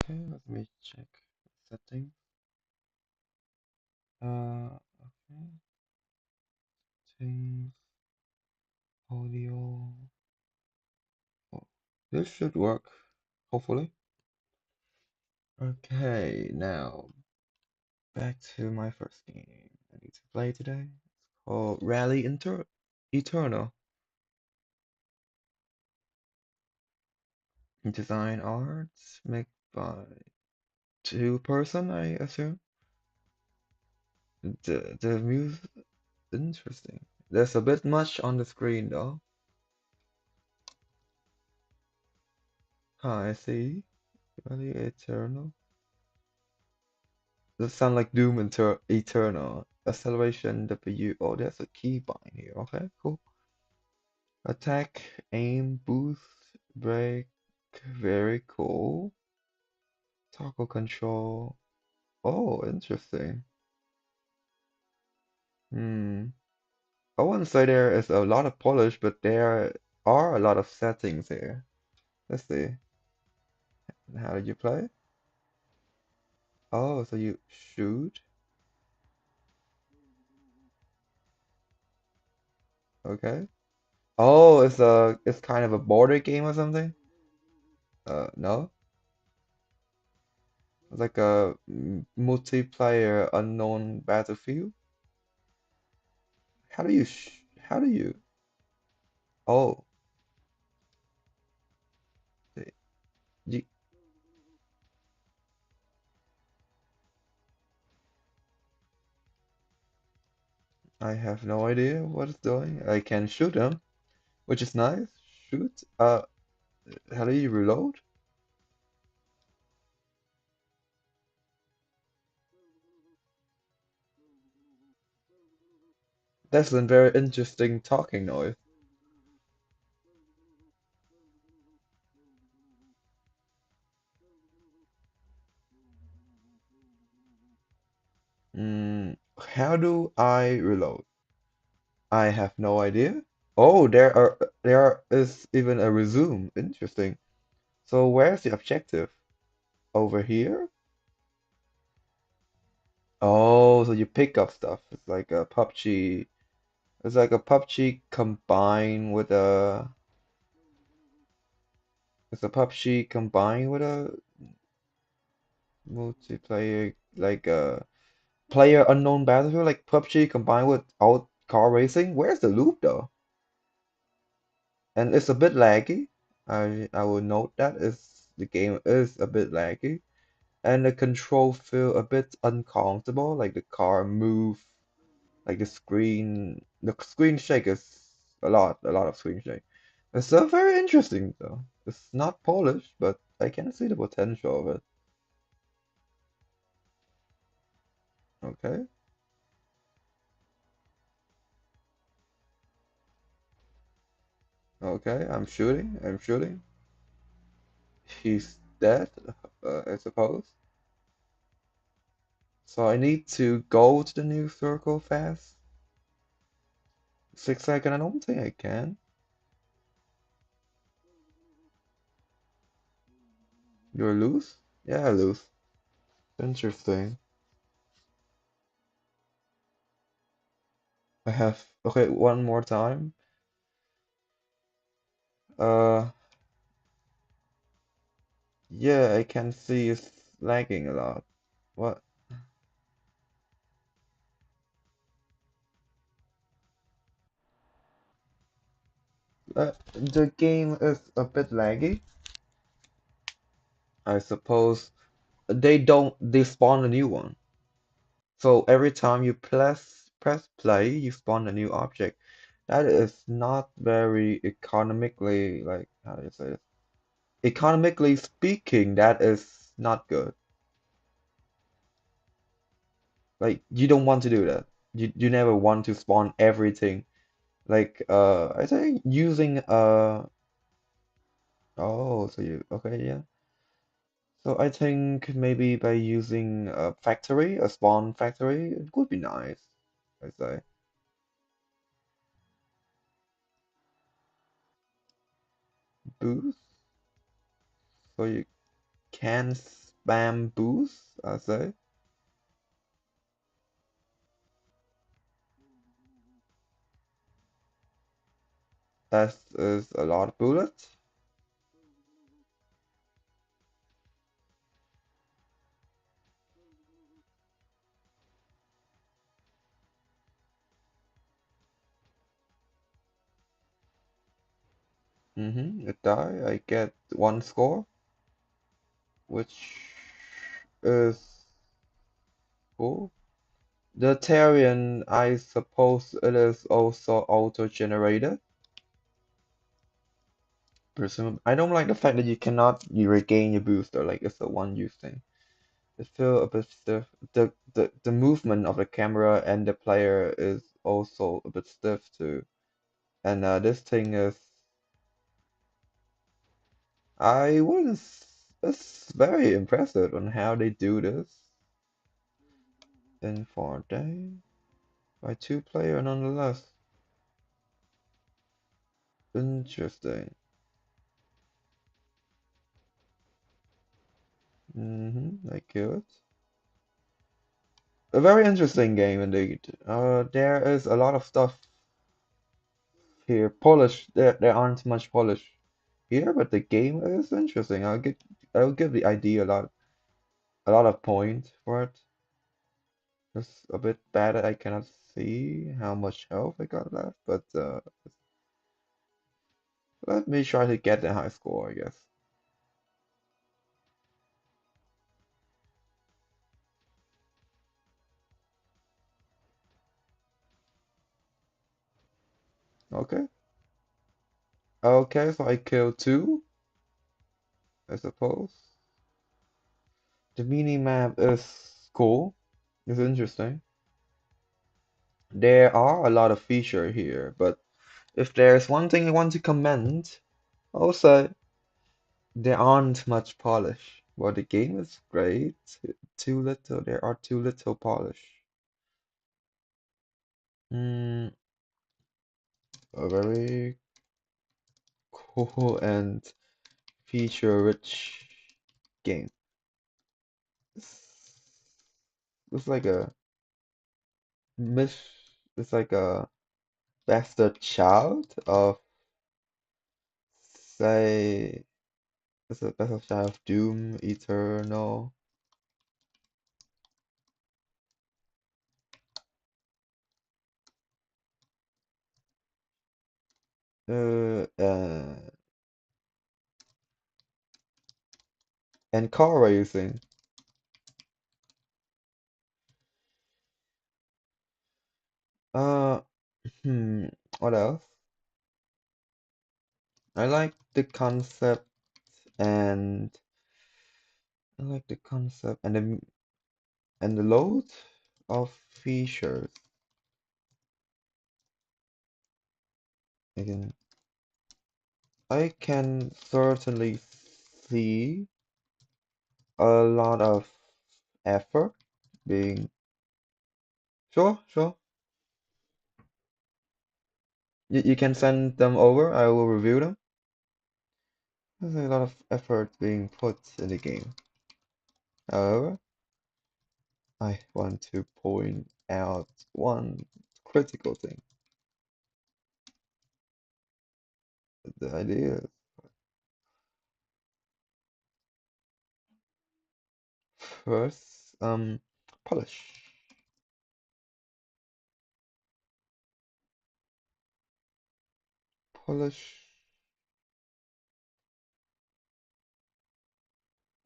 Okay, let me check settings. Okay, settings, audio. Oh, this should work, hopefully. Okay, now back to my first game I need to play today. It's called Rally Eternal. Design arts made by two-person, I assume. The music interesting. There's a bit much on the screen though. I see. Rally Eternal. That sound like Doom Eternal. Acceleration W. Oh, there's a keybind here. Okay, cool. Attack, aim, boost, brake. Very cool. Toggle control. Oh, interesting. Hmm. I wouldn't say there is a lot of polish, but there are a lot of settings here. Let's see. How did you play? Oh, so you shoot. Okay. Oh, it's kind of a border game or something? No. It's like a multiplayer unknown battlefield. How do you? Oh, the- you, I have no idea what it's doing. I can shoot them, which is nice. Shoot. How do you reload? That's a very interesting talking noise. How do I reload? I have no idea. Oh, there is even a resume. Interesting. So where's the objective? Over here? Oh, so you pick up stuff. It's like a PUBG. It's like a PUBG combined with a. It's a PUBG combined with a multiplayer, like a player unknown battlefield, like PUBG combined with out car racing. Where's the loop though? And it's a bit laggy. I will note that is the game is a bit laggy, and the control feel a bit uncomfortable. Like the car move, like the screen shake is a lot of screen shake. It's so very interesting though. It's not polished, but I can see the potential of it. Okay, okay, I'm shooting. I'm shooting. He's dead, I suppose. So I need to go to the new circle fast. 6 second, I don't think I can. You're loose? Yeah, loose. Interesting. I have, okay, one more time. Uh, yeah, I can see it's lagging a lot. What? The game is a bit laggy. I suppose they spawn a new one. So every time you press play, you spawn a new object. That is not very economically, like, how do you say it? Economically speaking, that is not good. Like you don't want to do that. You never want to spawn everything. Like I think using oh, so you okay, yeah. So I think maybe by using a factory, a spawn factory, it would be nice. I say boost, so you can. bamboos, I say. That is a lot of bullets. It die. I get one score, which is cool. The Therian, I suppose it is also auto-generated. Presume. I don't like the fact that you regain your booster, like it's a one-use thing. It feel a bit stiff. The movement of the camera and the player is also a bit stiff too. And this thing is, I was it's very impressive on how they do this in 4 day by two player nonetheless. Interesting. I kill it. A very interesting game indeed. There is a lot of stuff here. Polish. There aren't much polish here, but the game is interesting. I'll give the idea a lot of point for it. It's a bit bad that I cannot see how much health I got left, but let me try to get the high score, I guess. Okay. Okay, so I killed two, I suppose. The mini map is cool. It's interesting. There are a lot of feature here, but if there's one thing I want to commend, also there aren't much polish. Well, the game is great. Too little. There are too little polish. Mm, a very cool and feature-rich game. It's, it's like a miss. It's like a bastard child of, say, it's a bastard child of Doom Eternal. Uh, uh, and car racing. Uh, hmm, what else? I like the concept and I like the concept and the load of features. Again, I can certainly see a lot of effort being. Sure, sure. You can send them over. I will review them. There's a lot of effort being put in the game. However, I want to point out one critical thing. The idea is first, polish. Polish.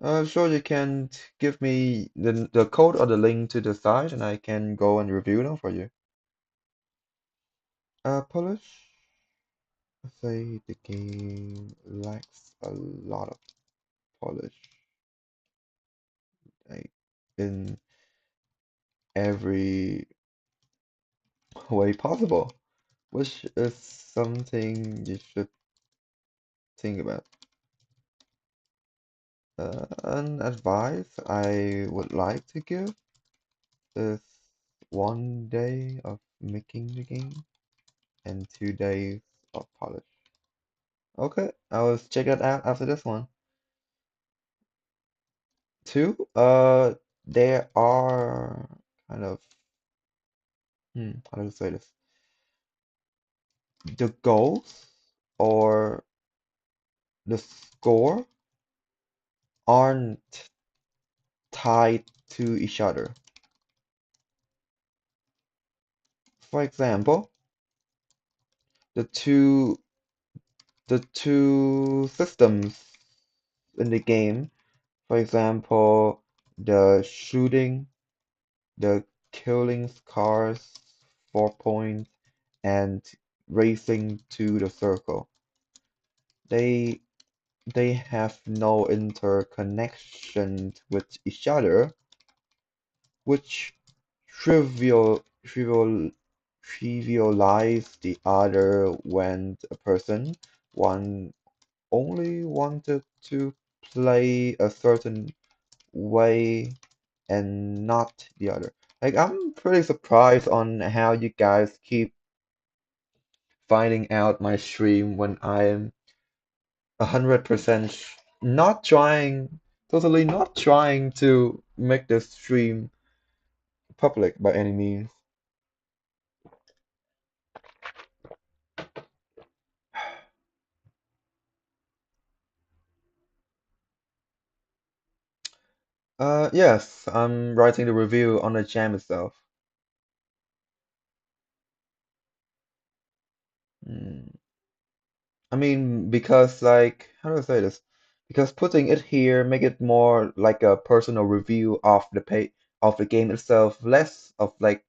Sure, you can give me the code or the link to the site and I can go and review them for you. Polish. I say the game lacks a lot of polish, like in every way possible, which is something you should think about. An advice I would like to give is 1 day of making the game and 2 days of polish. Okay, I will check it out after this one. Two, there are kind of, how do I say this? The goals or the score aren't tied to each other. For example, the two the two systems in the game, for example, the shooting, the killing cars 4 point, and racing to the circle. They they have no interconnection with each other, which trivial trivialize the other when a person one only wanted to play a certain way and not the other. Like I'm pretty surprised on how you guys keep finding out my stream when I'm 100% not trying, totally not trying to make the stream public by any means. Yes, I'm writing the review on the jam itself. Hmm. I mean, because like, how do I say this? Because putting it here make it more like a personal review of the pay of the game itself, less of like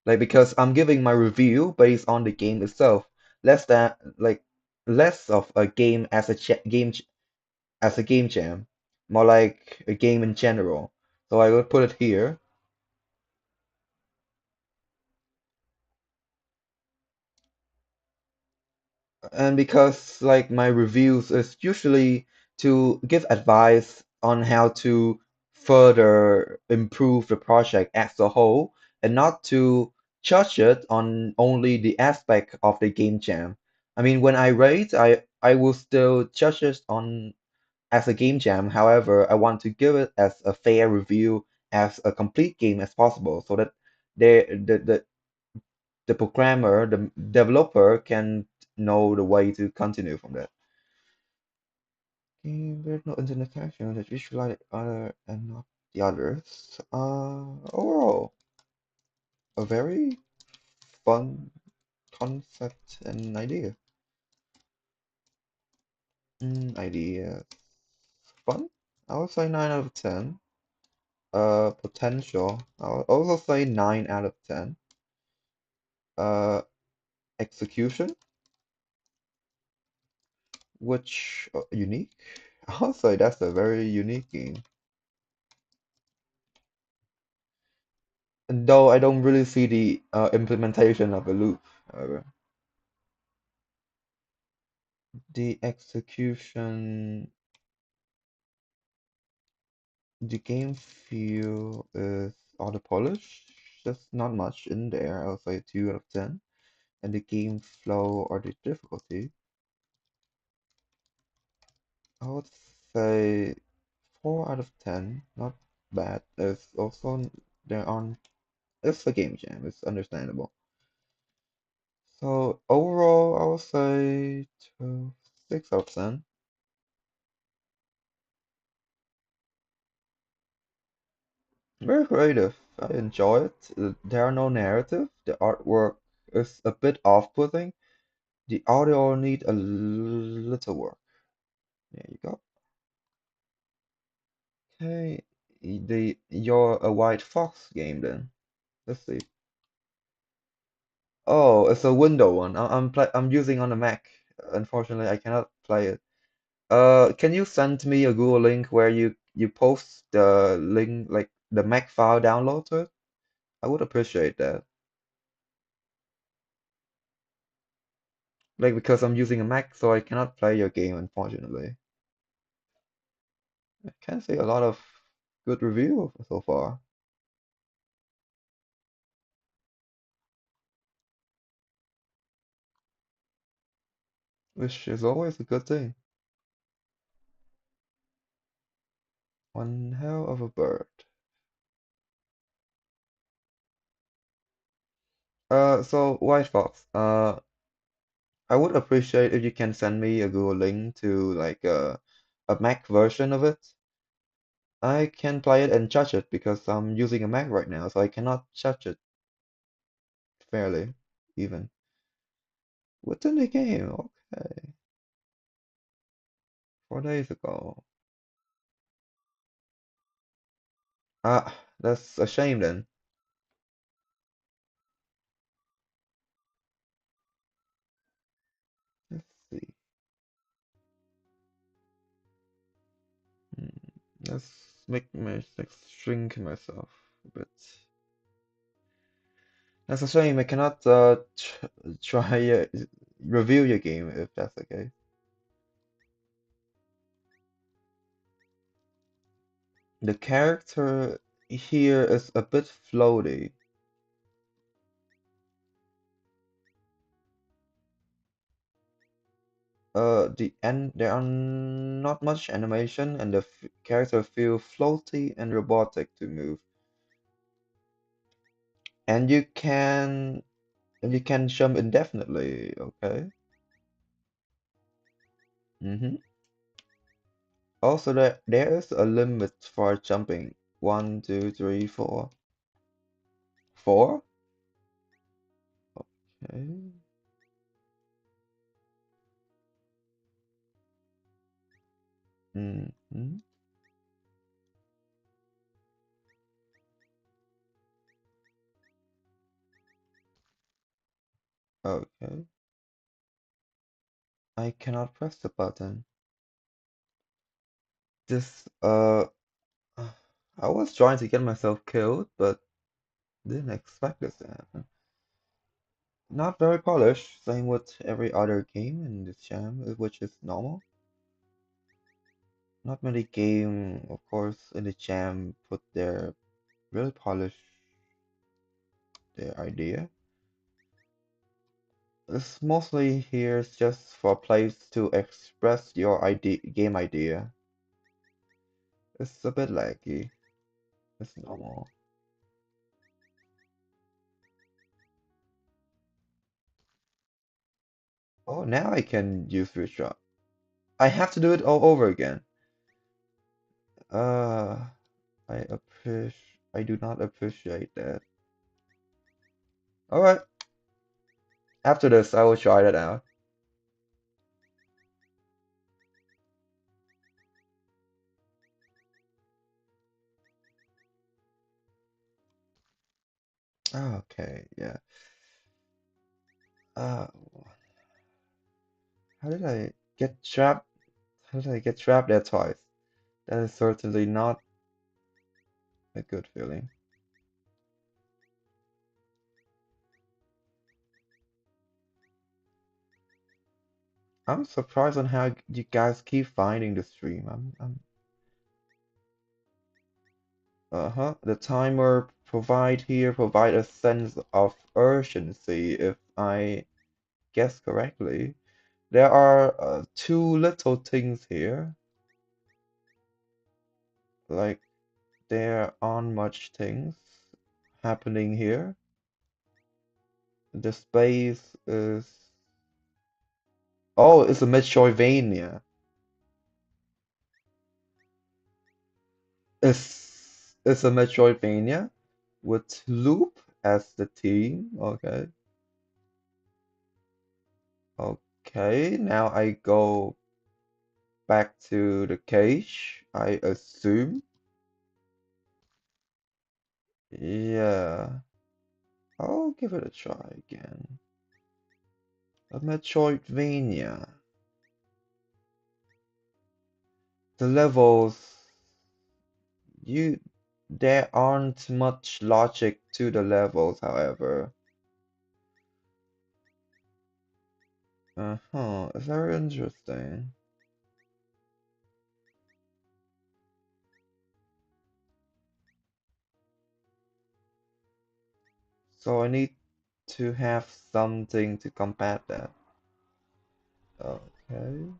because I'm giving my review based on the game itself, less than like less of a game as a as a game jam, more like a game in general. So I would put it here. And because like my reviews is usually to give advice on how to further improve the project as a whole and not to judge it on only the aspect of the game jam. I mean, when I rate, I will still judge it on as a game jam. However, I want to give it as a fair review as a complete game as possible so that the programmer, the developer can know the way to continue from that. There's no internet connection that visualize other and not the others. Overall, a very fun concept and idea. Idea fun. I would say 9 out of 10. Potential. I would also say 9 out of 10. Uh, Execution, which unique. I'll say that's a very unique game. And though I don't really see the implementation of a loop, however. The execution, the game feel is auto polish. There's not much in there. I'll say 2 out of 10. And the game flow or the difficulty, I would say 4 out of 10. Not bad. It's also there on. It's a game jam. It's understandable. So overall, I would say 6 out of 10. Very creative. I enjoy it. There are no narrative. The artwork is a bit off-putting. The audio need a little work. There you go. Okay, you're a White Fox game then. Let's see. Oh, it's a window one. I'm using on a Mac. Unfortunately, I cannot play it. Can you send me a Google link where you post the link like the Mac file download to it? I would appreciate that. Like because I'm using a Mac, so I cannot play your game, unfortunately. I can see a lot of good review so far, which is always a good thing. One hell of a bird. So White Fox, I would appreciate if you can send me a Google link to like a Mac version of it. I can play it and judge it because I'm using a Mac right now, so I cannot judge it fairly, even within the game. Okay, 4 days ago. Ah, that's a shame then. Let's see. Hmm. Let's make my let's shrink myself a bit. That's a shame. I cannot try review your game if that's okay. The character here is a bit floaty. There are not much animation, and the f character feel floaty and robotic to move. And you can jump indefinitely. Okay. Mm-hmm. Also, there is a limit for jumping. One, two, three, four. Four? Okay. Mm-hmm. Okay. I cannot press the button. This I was trying to get myself killed, but didn't expect this to happen. Not very polished, same with every other game in this jam, which is normal. Not many game, of course, in the jam put their really polish their idea. It's mostly here is just for a place to express your game idea. It's a bit laggy. It's normal. Oh, now I can use Ritual. I have to do it all over again. Uh, I do not appreciate that. Alright, after this, I will try that out. Okay, yeah. Uh, how did I get trapped? How did I get trapped there twice? That is certainly not a good feeling. I'm surprised on how you guys keep finding the stream. Uh-huh. The timer provide a sense of urgency, if I guess correctly. There are two little things here. Like there aren't much things happening here. The space is oh, it's a Metroidvania. It's a Metroidvania with Loop as the theme. Okay. Okay, now I go back to the cage, I assume. Yeah, I'll give it a try again. A Metroidvania. The levels, you, there aren't much logic to the levels, however. Uh-huh, it's very interesting. So I need to have something to combat that. Okay.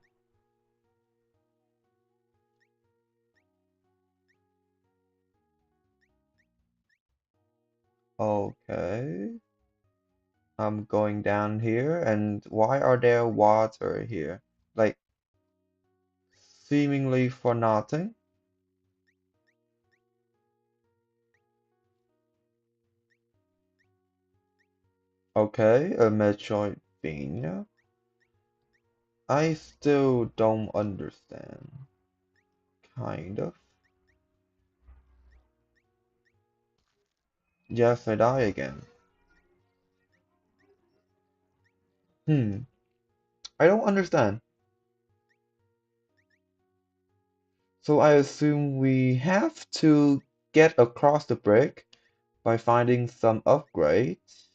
Okay. I'm going down here, and why are there water here? Like, seemingly for nothing. Okay, a Metroidvania. I still don't understand. Kind of. Yes, I die again. Hmm. I don't understand. So I assume we have to get across the break by finding some upgrades.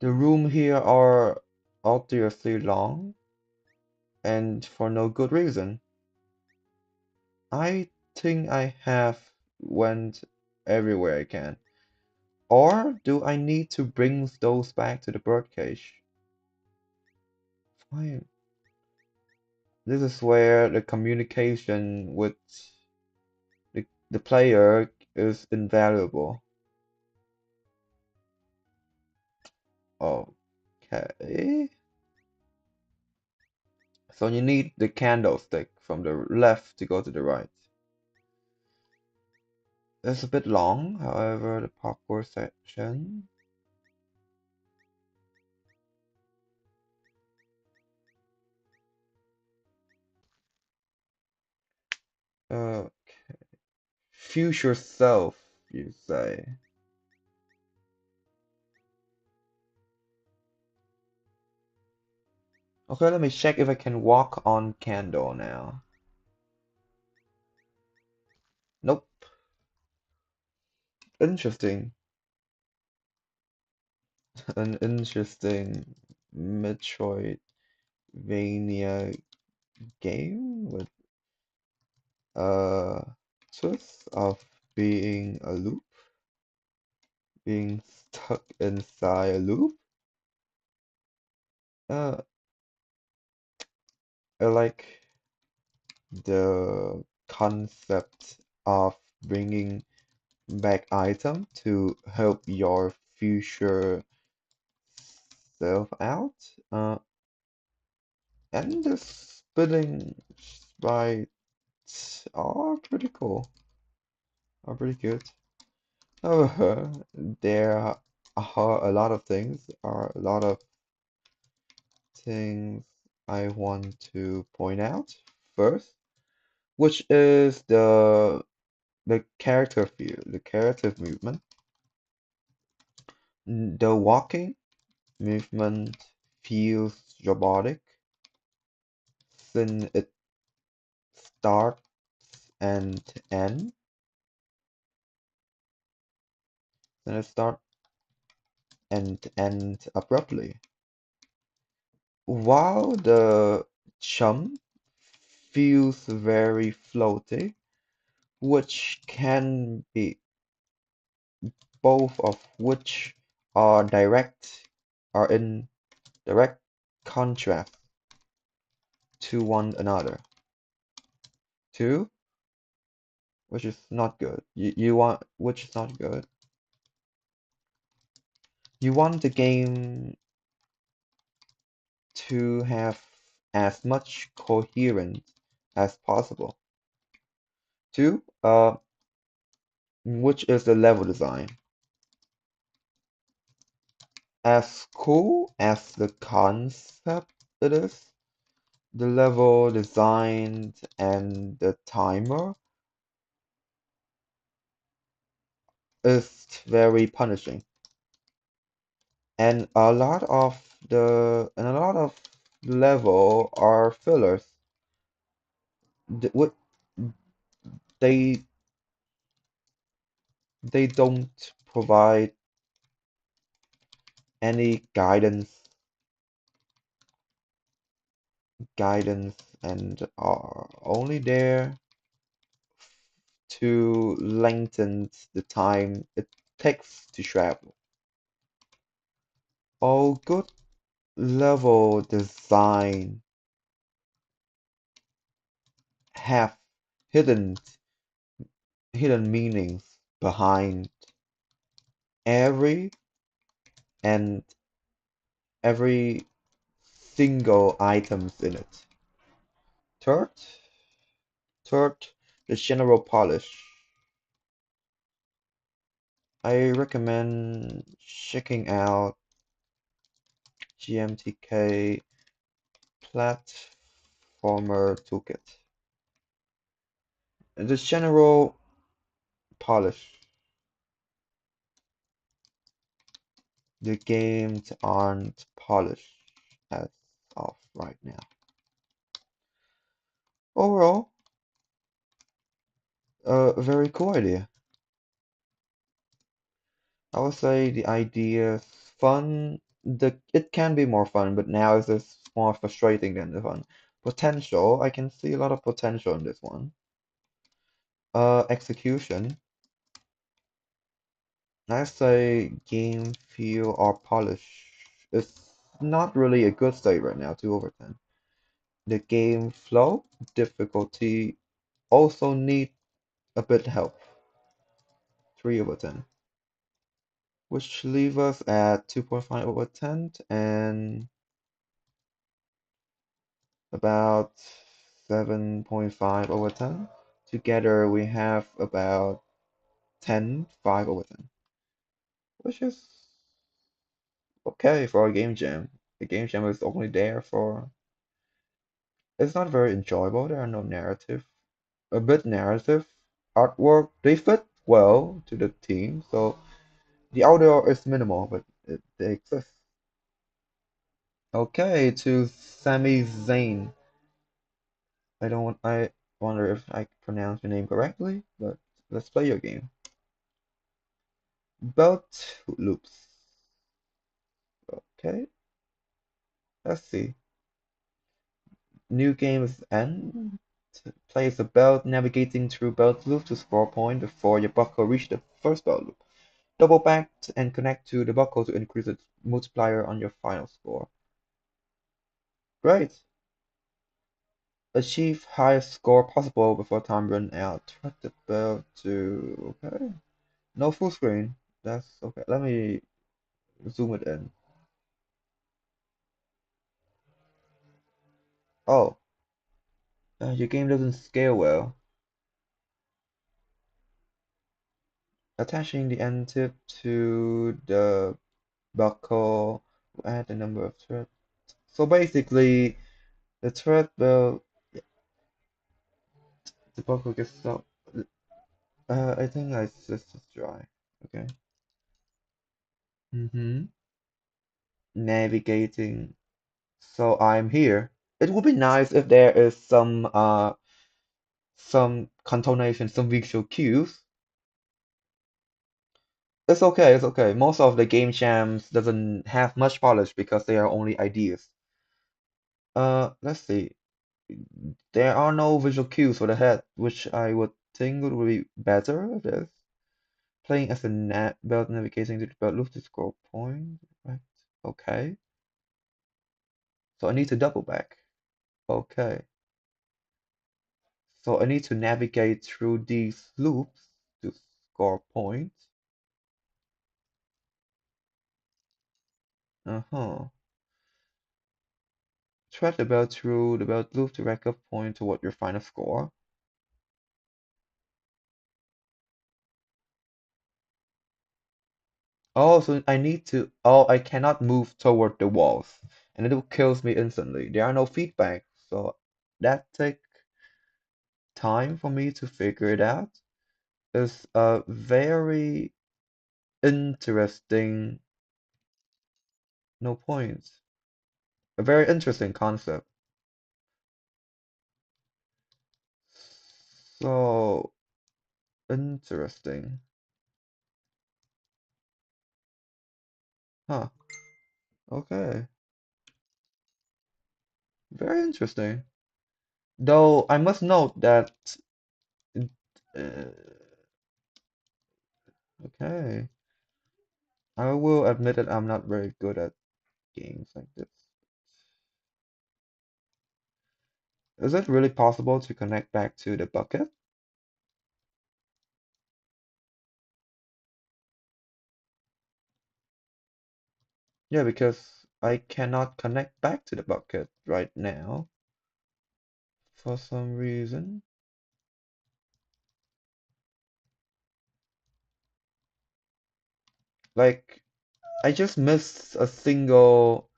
The room here are obviously long and for no good reason. I think I have went everywhere I can. Or do I need to bring those back to the birdcage? Fine. This is where the communication with the player is invaluable. Okay. So you need the candlestick from the left to go to the right. It's a bit long, however, the parkour section. Uh, future self, you say. Okay, let me check if I can walk on candle now. Nope. Interesting. An interesting Metroidvania game with a twist of being a loop, being stuck inside a loop. Uh, I like the concept of bringing back item to help your future self out. And the spinning sprites are pretty cool, are pretty good. However, there are a lot of things, are a lot of things I want to point out first, which is the character feel, the character movement. The walking movement feels robotic since it starts and ends, then it starts and ends abruptly. While the jump feels very floaty, which can be both of which are in direct contrast to one another. Two, which is not good. You want which is not good. You want the game to have as much coherence as possible. Two, which is the level design. As cool as the concept it is, the level design and the timer is very punishing. And a lot of level are fillers. What they they don't provide any guidance and are only there to lengthen the time it takes to travel. All good level design have hidden hidden meanings behind every and every single items in it. Third, third, the general polish. I recommend checking out GMTK Platformer Toolkit. The general polish. The games aren't polished as of right now. Overall, a very cool idea. I would say the idea is fun. It can be more fun, but now it's just more frustrating than the fun. Potential, I can see a lot of potential in this one. Execution. I say game feel or polish. It's not really a good state right now, 2/10. The game flow, difficulty also need a bit help, 3/10. Which leave us at 2.5/10 and about 7.5/10. Together we have about 10.5/10, which is okay for a game jam. The game jam is only there for, it's not very enjoyable. There are no narrative, a bit narrative, artwork. They fit well to the theme, so the audio is minimal, but they exist. Okay, to Sami Zayn. I wonder if I pronounced your name correctly, but let's play your game. Belt loops. Okay, let's see. New games end. Play as a belt, navigating through belt loop to score a point before your buckle reach the first belt loop. Double back and connect to the buckle to increase its multiplier on your final score. Great. Achieve highest score possible before time run out. Track the belt to, okay. No full screen. That's okay. Let me zoom it in. Oh, your game doesn't scale well. Attaching the end tip to the buckle will add the number of threads. So basically, the thread will, the buckle gets so. I think I just dry. Okay. Navigating. So I'm here. It would be nice if there is some contonation, some visual cues. It's okay, it's okay. Most of the game jams doesn't have much polish because they are only ideas. Let's see. There are no visual cues for the head, which I would think would be better if there's playing as a belt navigating to the belt loop to score point. Right. Okay. So I need to double back. Okay. So I need to navigate through these loops to score points. Uh-huh. Thread the belt through the belt loop to rack up points toward your final score. Oh, so I need to. Oh, I cannot move toward the walls, and it kills me instantly. There are no feedback, so that take time for me to figure it out. It's a very interesting, no points. A very interesting concept. So interesting. Huh. Okay. Very interesting. Though I must note that. Uh, okay. I will admit that I'm not very good at games like this. Is it really possible to connect back to the bucket? Yeah, because I cannot connect back to the bucket right now for some reason. Like, I just missed a single.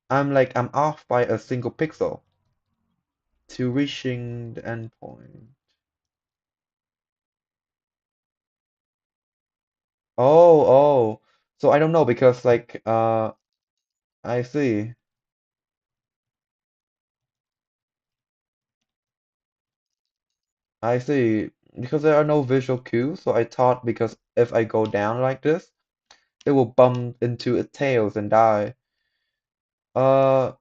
I'm off by a single pixel to reaching the endpoint. Oh, oh. So I don't know because I see. I see. Because there are no visual cues, so I thought because if I go down like this, it will bump into its tails and die. Uh,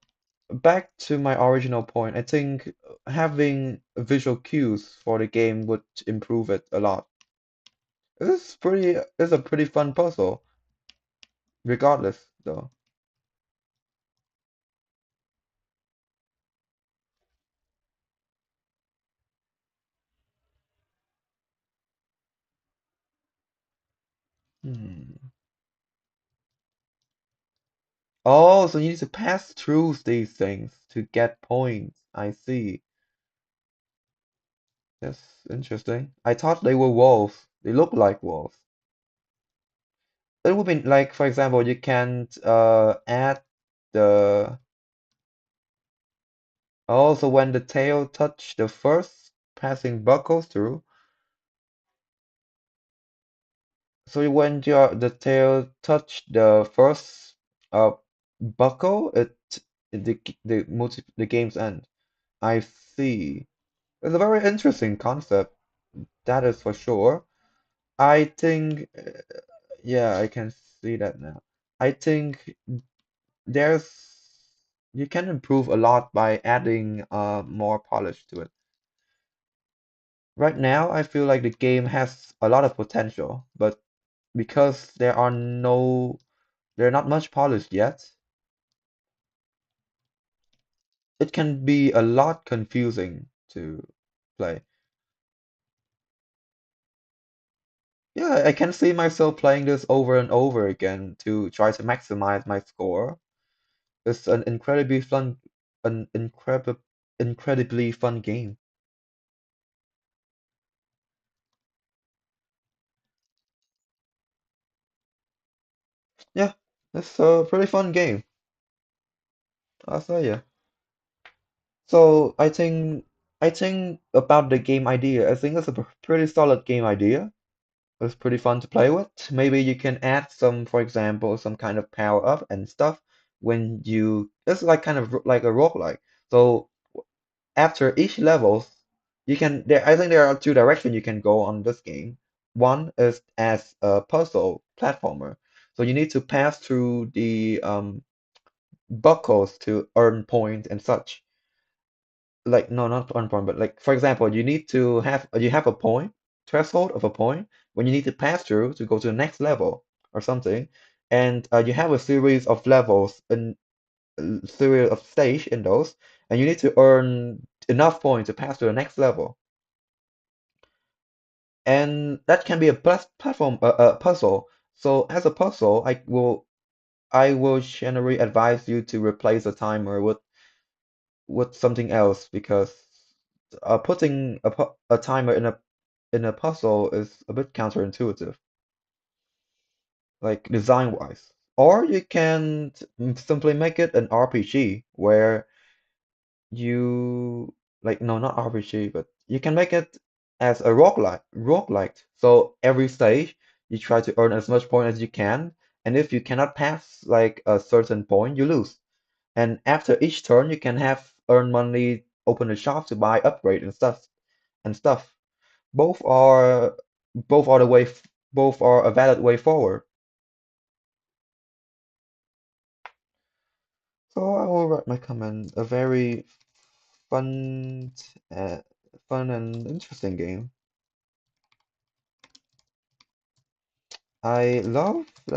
Back to my original point, I think having visual cues for the game would improve it a lot. It's a pretty fun puzzle, regardless, though. Hmm. Oh, so you need to pass through these things to get points. I see. That's interesting. I thought they were wolves. They look like wolves. It would be like, for example, you can't add the oh, so when the tail touch the first passing buckles through, so when the tail touch the first uh buckle, the game's end. I see. It's a very interesting concept. That is for sure. I think, yeah, I can see that now. I think there's you can improve a lot by adding more polish to it. Right now, I feel like the game has a lot of potential, but because there are not much polished yet, it can be a lot confusing to play. Yeah, I can see myself playing this over and over again to try to maximize my score. It's an incredibly fun game. Yeah, it's a pretty fun game. I'll say yeah. So I think about the game idea. I think it's a pretty solid game idea. It's pretty fun to play with. Maybe you can add some, for example, some kind of power up and stuff when you. It's like kind of like a roguelike. So after each levels, you can. I think there are two directions you can go on this game. One is as a puzzle platformer. So you need to pass through the buckles to earn points and such. Like no, not earn point, but like for example, you have a point threshold of a point when you need to pass through to go to the next level or something, and you have a series of levels and series of stage in those, and you need to earn enough points to pass to the next level, and that can be a platform puzzle. So as a puzzle, I will generally advise you to replace a timer with something else because putting a timer in a puzzle is a bit counterintuitive, like design wise. Or you can simply make it an RPG where you like no, not RPG, but you can make it as a roguelike. So every stage you try to earn as much point as you can, and if you cannot pass like a certain point, you lose. And after each turn, you can have earn money, open a shop to buy upgrade and stuff. Both are both are the way both are a valid way forward. So I will write my comment. A very fun, uh, fun and interesting game. I love the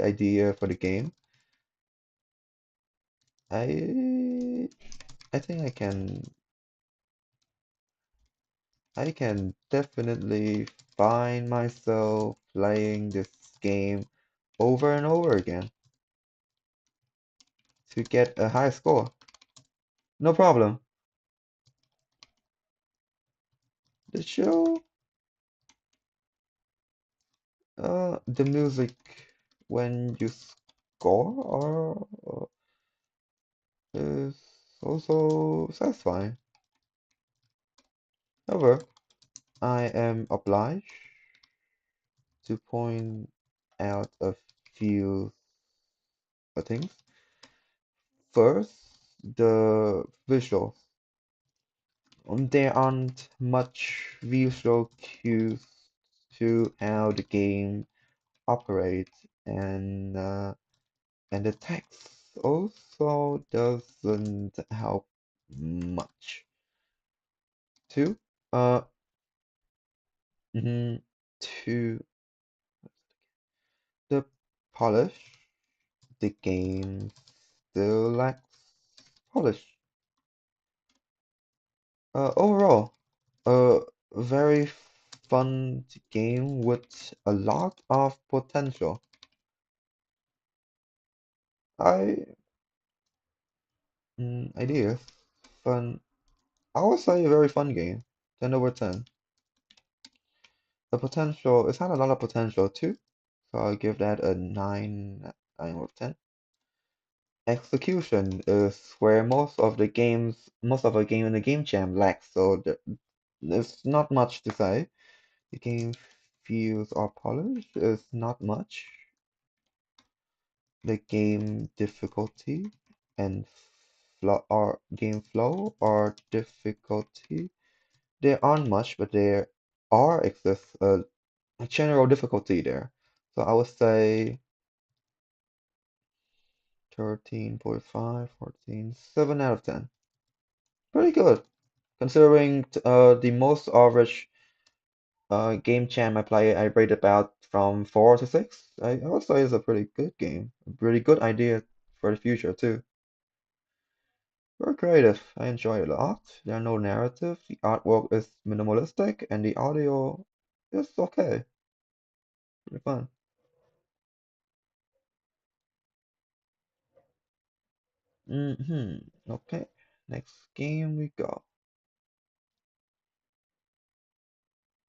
idea for the game. I I think I can I can definitely find myself playing this game over and over again to get a high score. No problem. The show, the music when you score is also satisfying. However, I am obliged to point out a few things. First, the visuals. There aren't much visual cues to how the game operates, and the text also doesn't help much. Two, uh, mhm, to the polish, the game still lacks polish. Overall, a very fun game with a lot of potential. I ideas, fun. I would say a very fun game. 10/10. The potential, it's had a lot of potential too. So I'll give that a 9/10. Execution is where most of a game in the game jam lacks. So there's not much to say. The game feels or polished is not much. The game difficulty and game flow or difficulty. There aren't much, but there are exists a general difficulty there. So I would say 13.5, 14, 7 out of 10. Pretty good. Considering the most average game jam I play, I rate about from 4 to 6. I would say it's a pretty good game. A pretty good idea for the future too. Very creative. I enjoy it a lot. There are no narrative. The artwork is minimalistic, and the audio is okay. Pretty fun. Okay. Next game we go.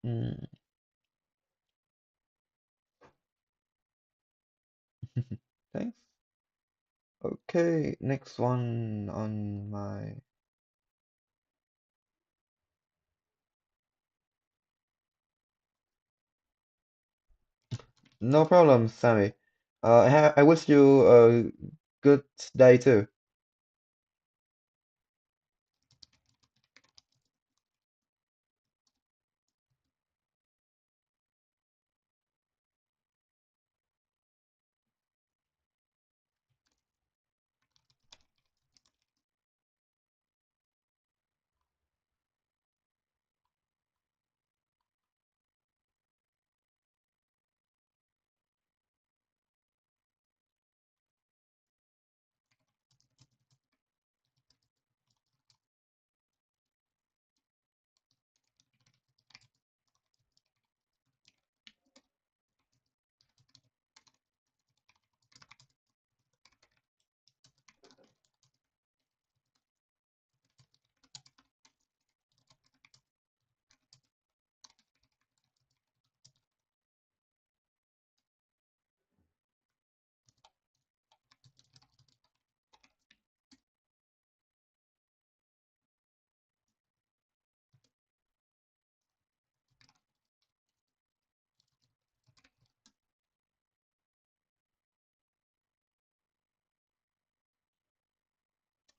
Mm. Thanks. Okay, next one on my. No problem, Sammy. I wish you a good day too.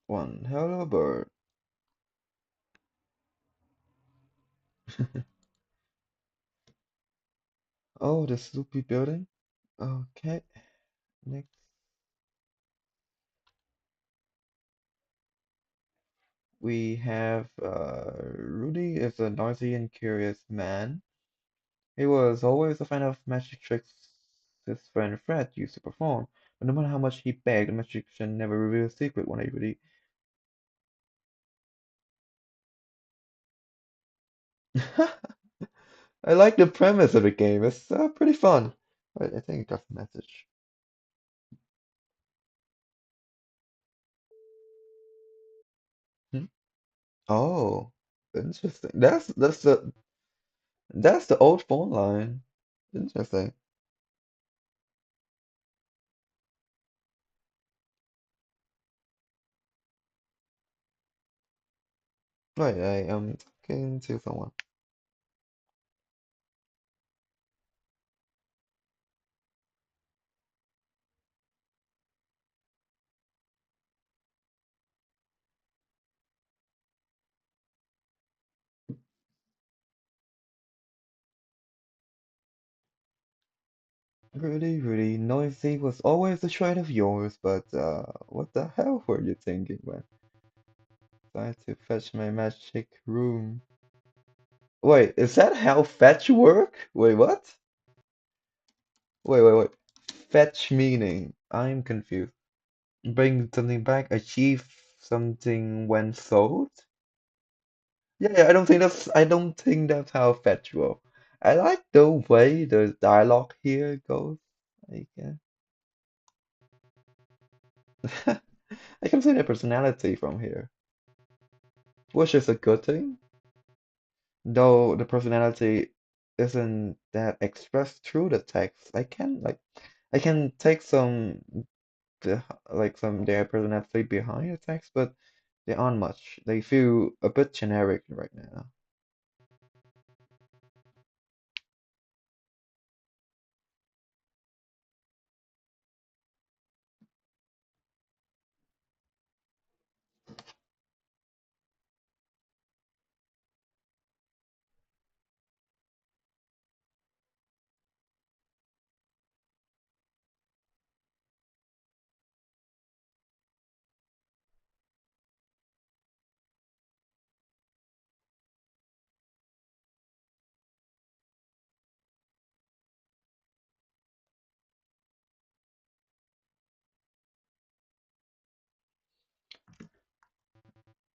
One hello bird. Oh, the Sloopy building. Okay, next we have Rudy is a noisy and curious man. He was always a fan of magic tricks his friend Fred used to perform, but no matter how much he begged, the magician never revealed a secret when Rudy I like the premise of the game. It's pretty fun. I think I got the message. Hmm? Oh, interesting. That's the old phone line. Interesting. Right, I am talking to someone. Really, really noisy was always a trait of yours, but what the hell were you thinking when trying to fetch my magic room? Wait, is that how fetch work? Wait, what? Wait. Fetch meaning. I'm confused. Bring something back, achieve something when sold? Yeah, I don't think that's how fetch work. I like the way the dialogue here goes. I can I can see the personality from here, which is a good thing. Though the personality isn't that expressed through the text. I can take some their personality behind the text, but they aren't much. They feel a bit generic right now.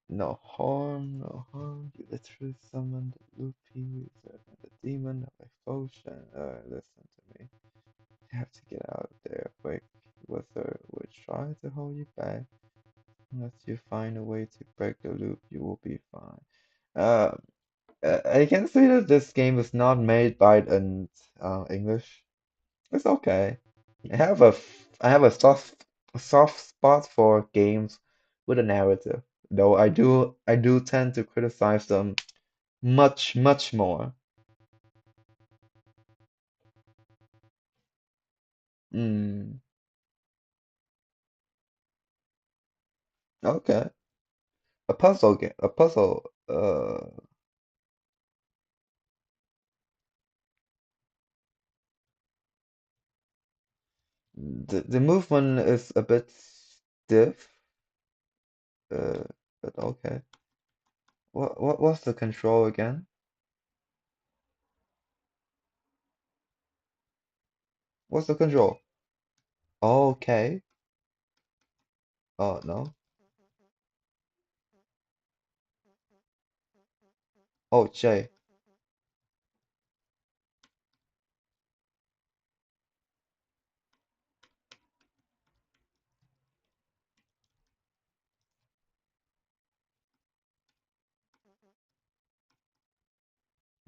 No harm, no harm. You literally summoned the loopy wizard and the demon of expulsion. Listen to me. You have to get out of there quick. Wizard will try to hold you back. Unless you find a way to break the loop, you will be fine. Uh, I can say that this game is not made by an English. It's okay. I have a soft spot for games with a narrative, though I do tend to criticize them much more. Mm, okay. A puzzle game. A puzzle. The movement is a bit stiff. Uh, but okay. What was the control again? What's the control? Okay. Oh no. Oh J.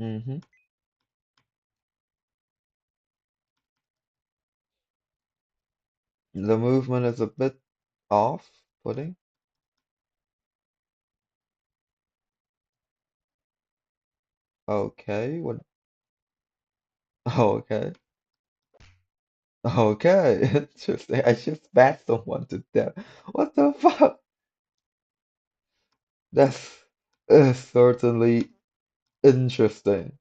Mm-hmm. The movement is a bit off putting. Okay. What? Okay. Okay. Interesting. I just bashed someone to death. What the fuck? That's certainly interesting.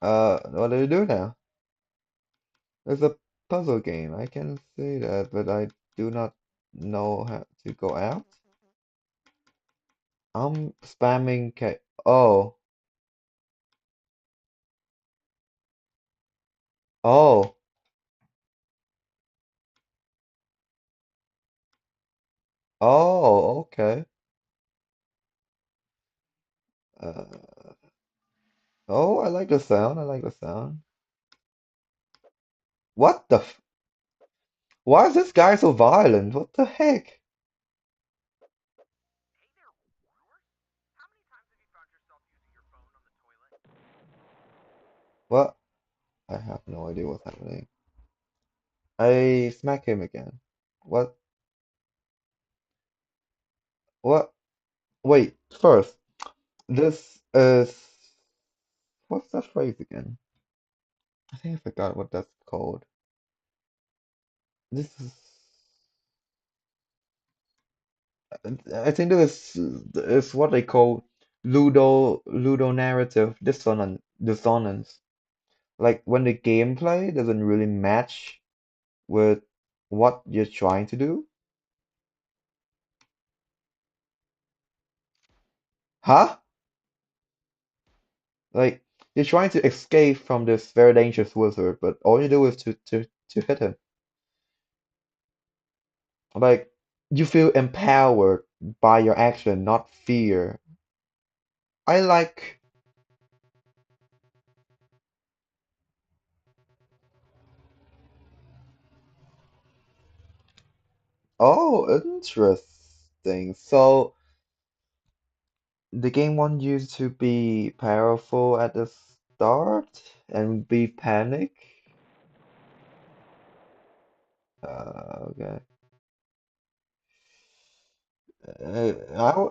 What do you do now? It's a puzzle game. I can say that, but I do not know how to go out. I'm spamming K. Oh, oh, Oh, okay. Uh, oh, I like the sound. I like the sound. What the f Why is this guy so violent? What the heck? What? I have no idea what's happening. I smack him again. What? What? Wait, first, this is what's that phrase again? I think I forgot what that's called. This I think this is what they call Ludo narrative dissonance. Like when the gameplay doesn't really match with what you're trying to do. Huh? Like you're trying to escape from this very dangerous wizard, but all you do is to hit him. Like you feel empowered by your action, not fear. I like. Oh, interesting. So the game wants you to be powerful at the start and be panic. Okay. I w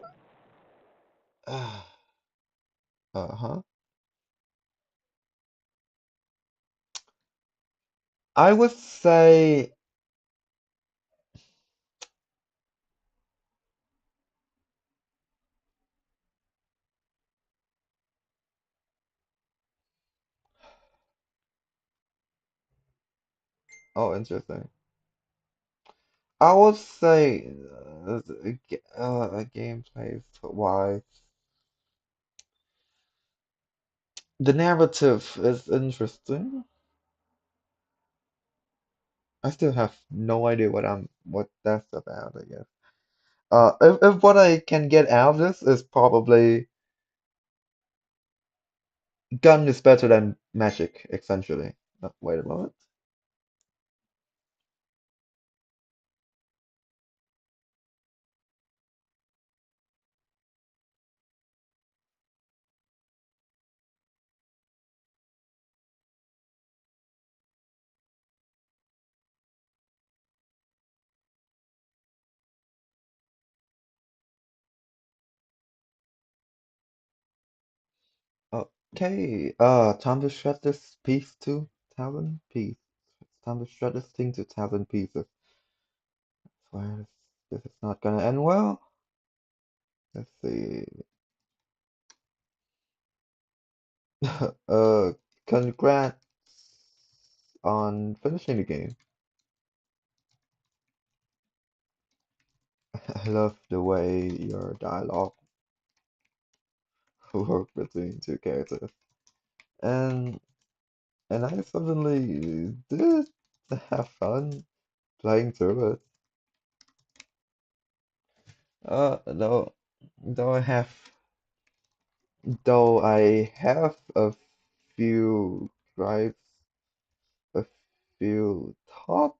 uh-huh. I would say, oh, interesting. I would say gameplay wise, the narrative is interesting. I still have no idea what that's about, I guess. If what I can get out of this is probably gun is better than magic, essentially. Wait a moment. Okay, time to shred this piece to 1,000 pieces. Time to shred this thing to 1,000 pieces. Swear this is not gonna end well. Let's see. Uh, congrats on finishing the game. I love the way your dialogue worked between two characters. And and I suddenly did have fun playing through it. Though though I have though I have a few gripes, a few thoughts,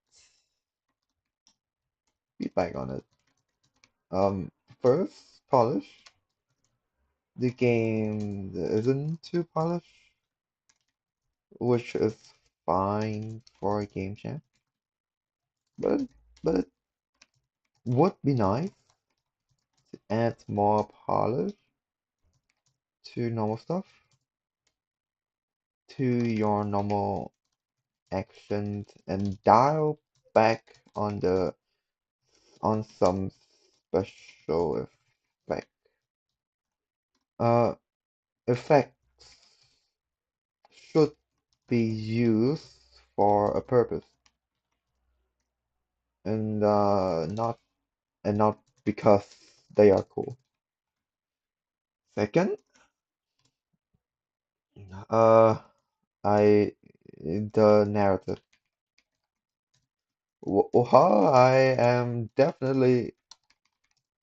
feedback on it. First, polish. The game isn't too polished, which is fine for a game jam, but but it would be nice to add more polish to normal stuff, to your normal actions, and dial back on some special effect. Uh, Effects should be used for a purpose, and not because they are cool. Second, uh, I the narrative. I am definitely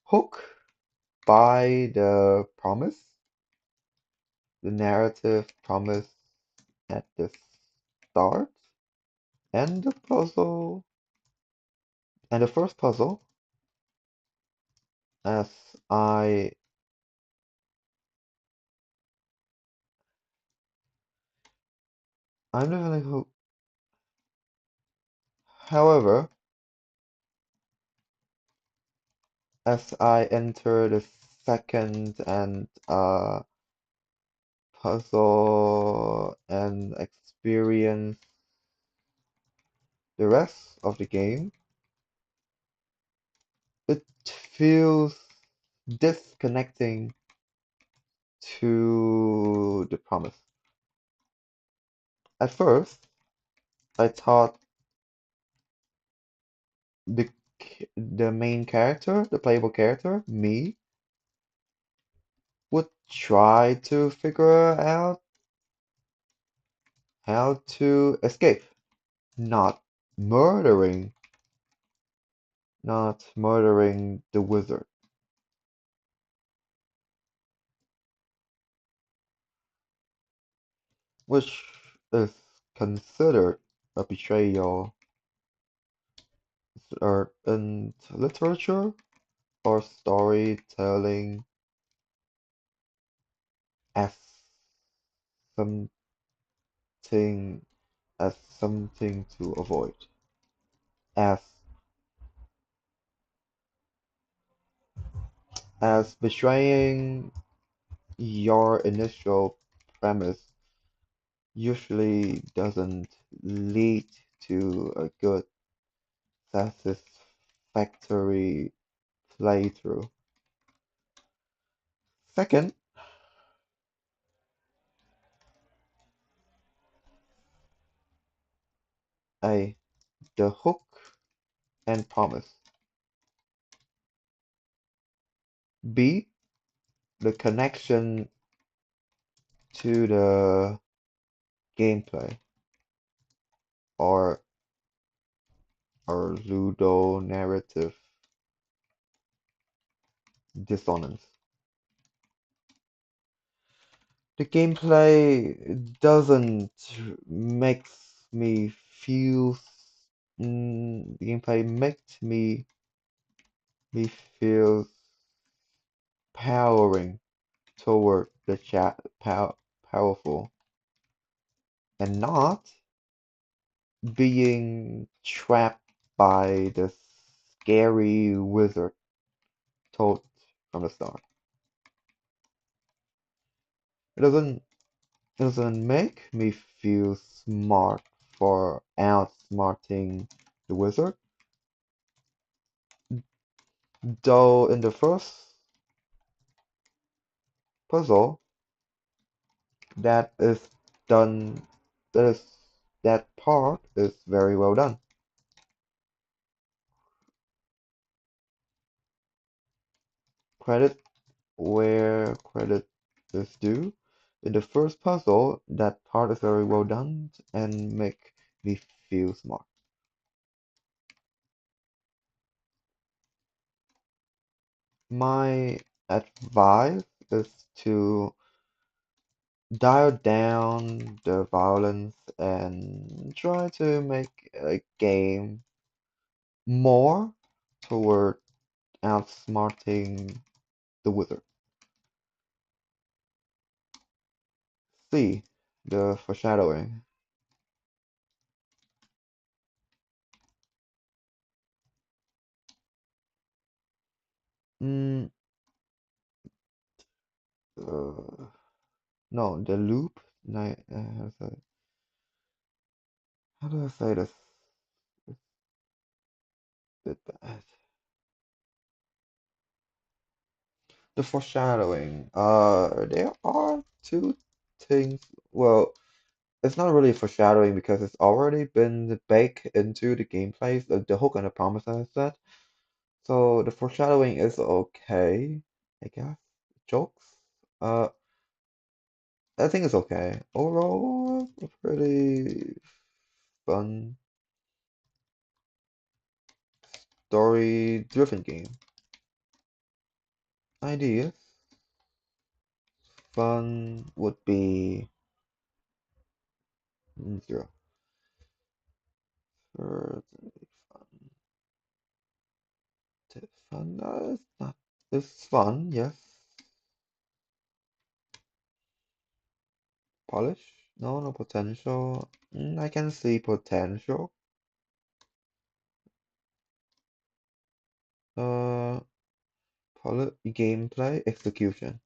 Hook by the promise, the narrative promise at the start, and the puzzle, and the first puzzle, as I I'm definitely hooked. However, as I enter the second and puzzle and experience the rest of the game, it feels disconnecting to the promise. At first, I thought the the main character, the playable character, me, would try to figure out how to escape, not murdering, not murdering the wizard, which is considered a betrayal or in literature or storytelling as something as something to avoid, as betraying your initial premise usually doesn't lead to a good, satisfactory playthrough. Second, A. The hook and promise. B. The connection to the gameplay or Ludo narrative dissonance. The doesn't makes me feel the gameplay makes me feel powering toward the powerful and not being trapped by the scary wizard told from the start. It doesn't make me feel smart for outsmarting the wizard, though in the first puzzle that is done that is that part is very well done. Credit where credit is due. In the first puzzle, that part is very well done and make me feel smart. My advice is to dial down the violence and try to make a game more toward outsmarting the wizard. C. The foreshadowing. Mm, uh, no, the loop. How do I say this? It's a bit bad. The foreshadowing. There are two things. Well, it's not really foreshadowing because it's already been baked into the gameplay, the hook and the promise, as I said. So the foreshadowing is okay, I guess. Jokes. Uh, I think it's okay. Overall, a pretty fun story-driven game. ideas. Fun would be zero. Certainly fun. Fun. It's not. It's fun. Yes. Polish? No, no potential. I can see potential. Uh, gameplay execution.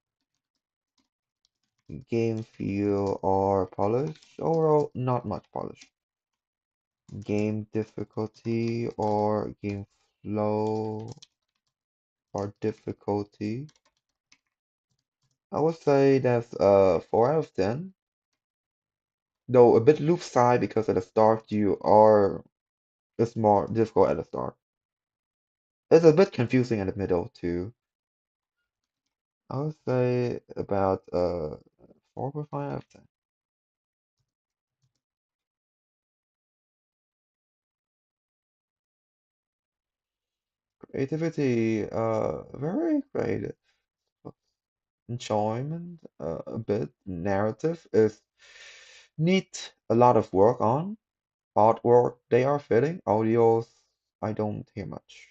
Game feel or polish. Overall, not much polish. Game difficulty or game flow or difficulty. I would say that's 4 out of 10. Though a bit lopsided because at the start it's more difficult at the start. It's a bit confusing at the middle too. I would say about 4.5 out of 10. Creativity, very creative. Enjoyment, a bit. Narrative is neat, a lot of work on. Artwork, they are fitting. Audios, I don't hear much.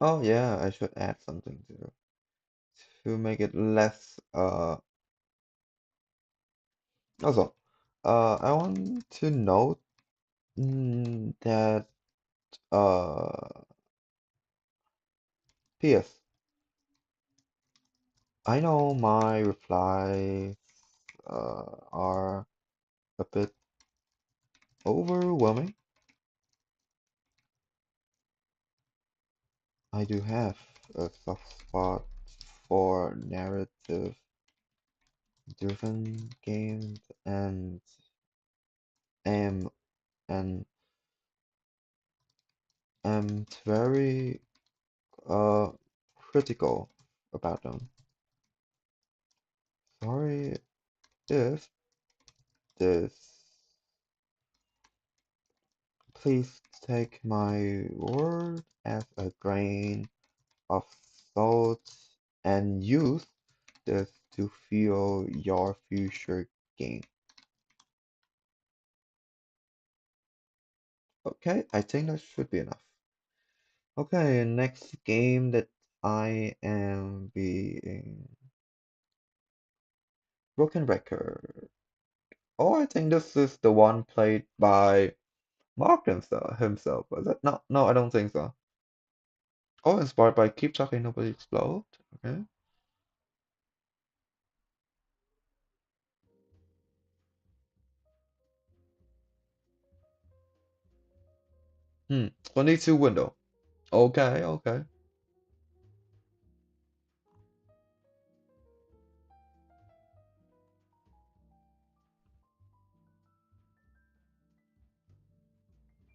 Oh yeah, I should add something to make it less also I want to note that PS I know my replies are a bit overwhelming. I do have a soft spot for narrative driven games am and am very uh critical about them. Sorry if this, please take my word as a grain of salt and use this to fuel your future game. Okay, I think that should be enough. Okay, next game that I am being Broken Record. Oh, I think this is the one played by Mark himself. Was it? No, no, I don't think so. Oh, inspired by Keep Talking Nobody Explode. Okay. 22 window. Okay, okay.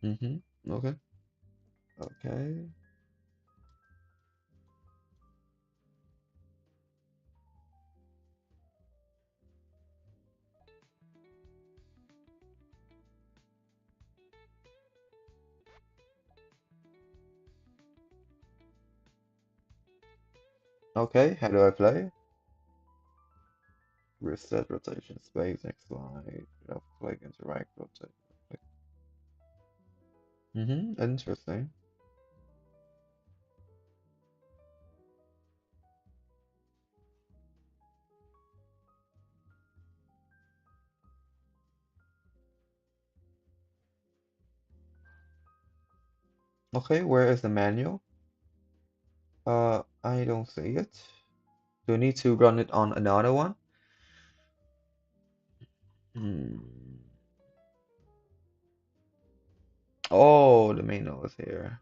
Mm-hmm. Okay. Okay. Okay, how do I play? Reset rotation space, next slide. Left click, interact, rotate. Mm-hmm. Interesting. Okay, where is the manual? I don't see it. Do you need to run it on another one? Hmm. Oh, the manual is here.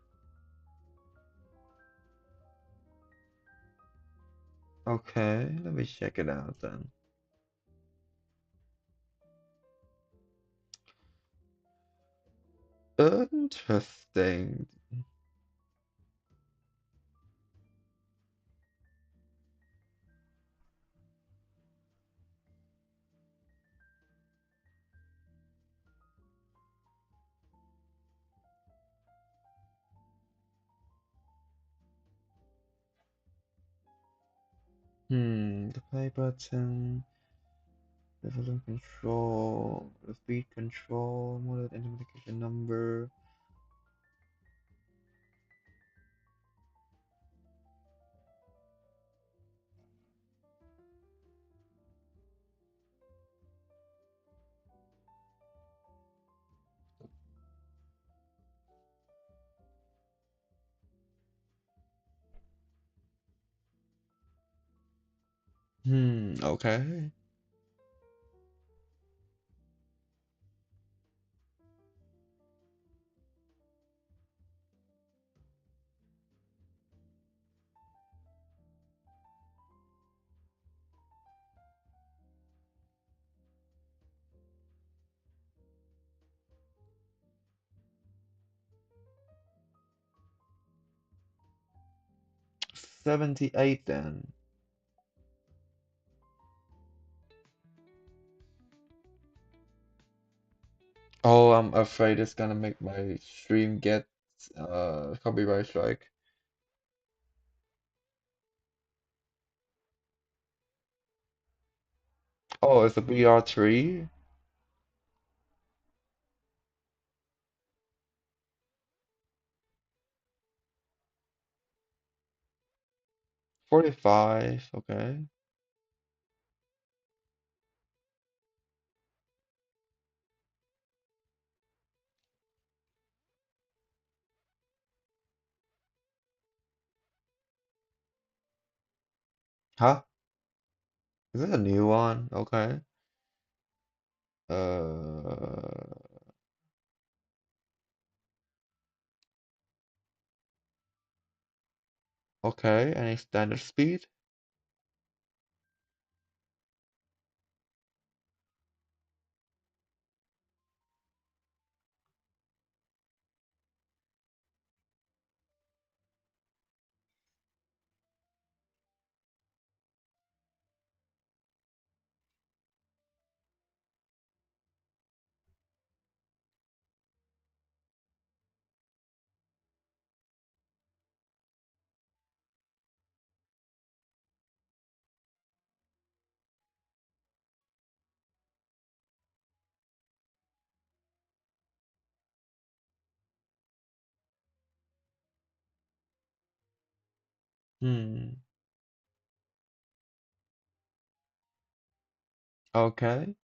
Okay, let me check it out then. Interesting. The play button, the volume control, the speed control, model identification number. Okay. 78 then. Oh, I'm afraid it's gonna make my stream get copyright strike. Oh, it's a BR3? 45, okay. Huh? Is this a new one? Okay. Uh, okay. Any standard speed? Hmm. Okay.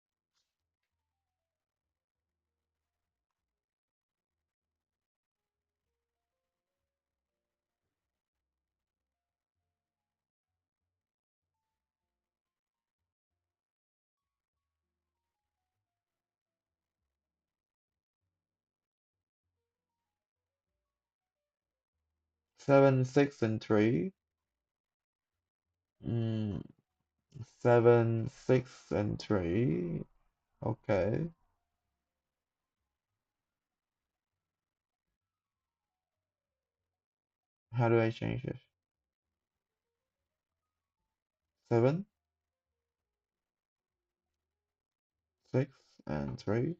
7, 6, and 3. Hmm. 7, 6, and 3. Okay. How do I change it? 7, 6, and 3.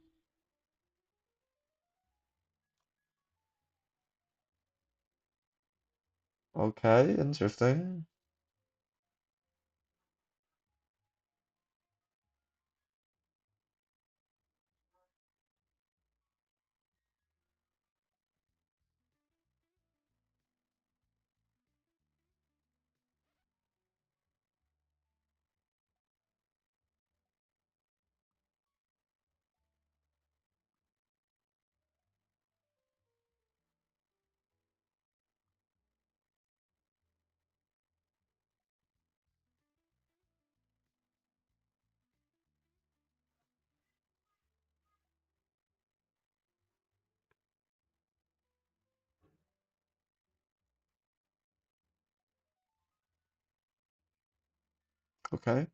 Okay, interesting. Okay.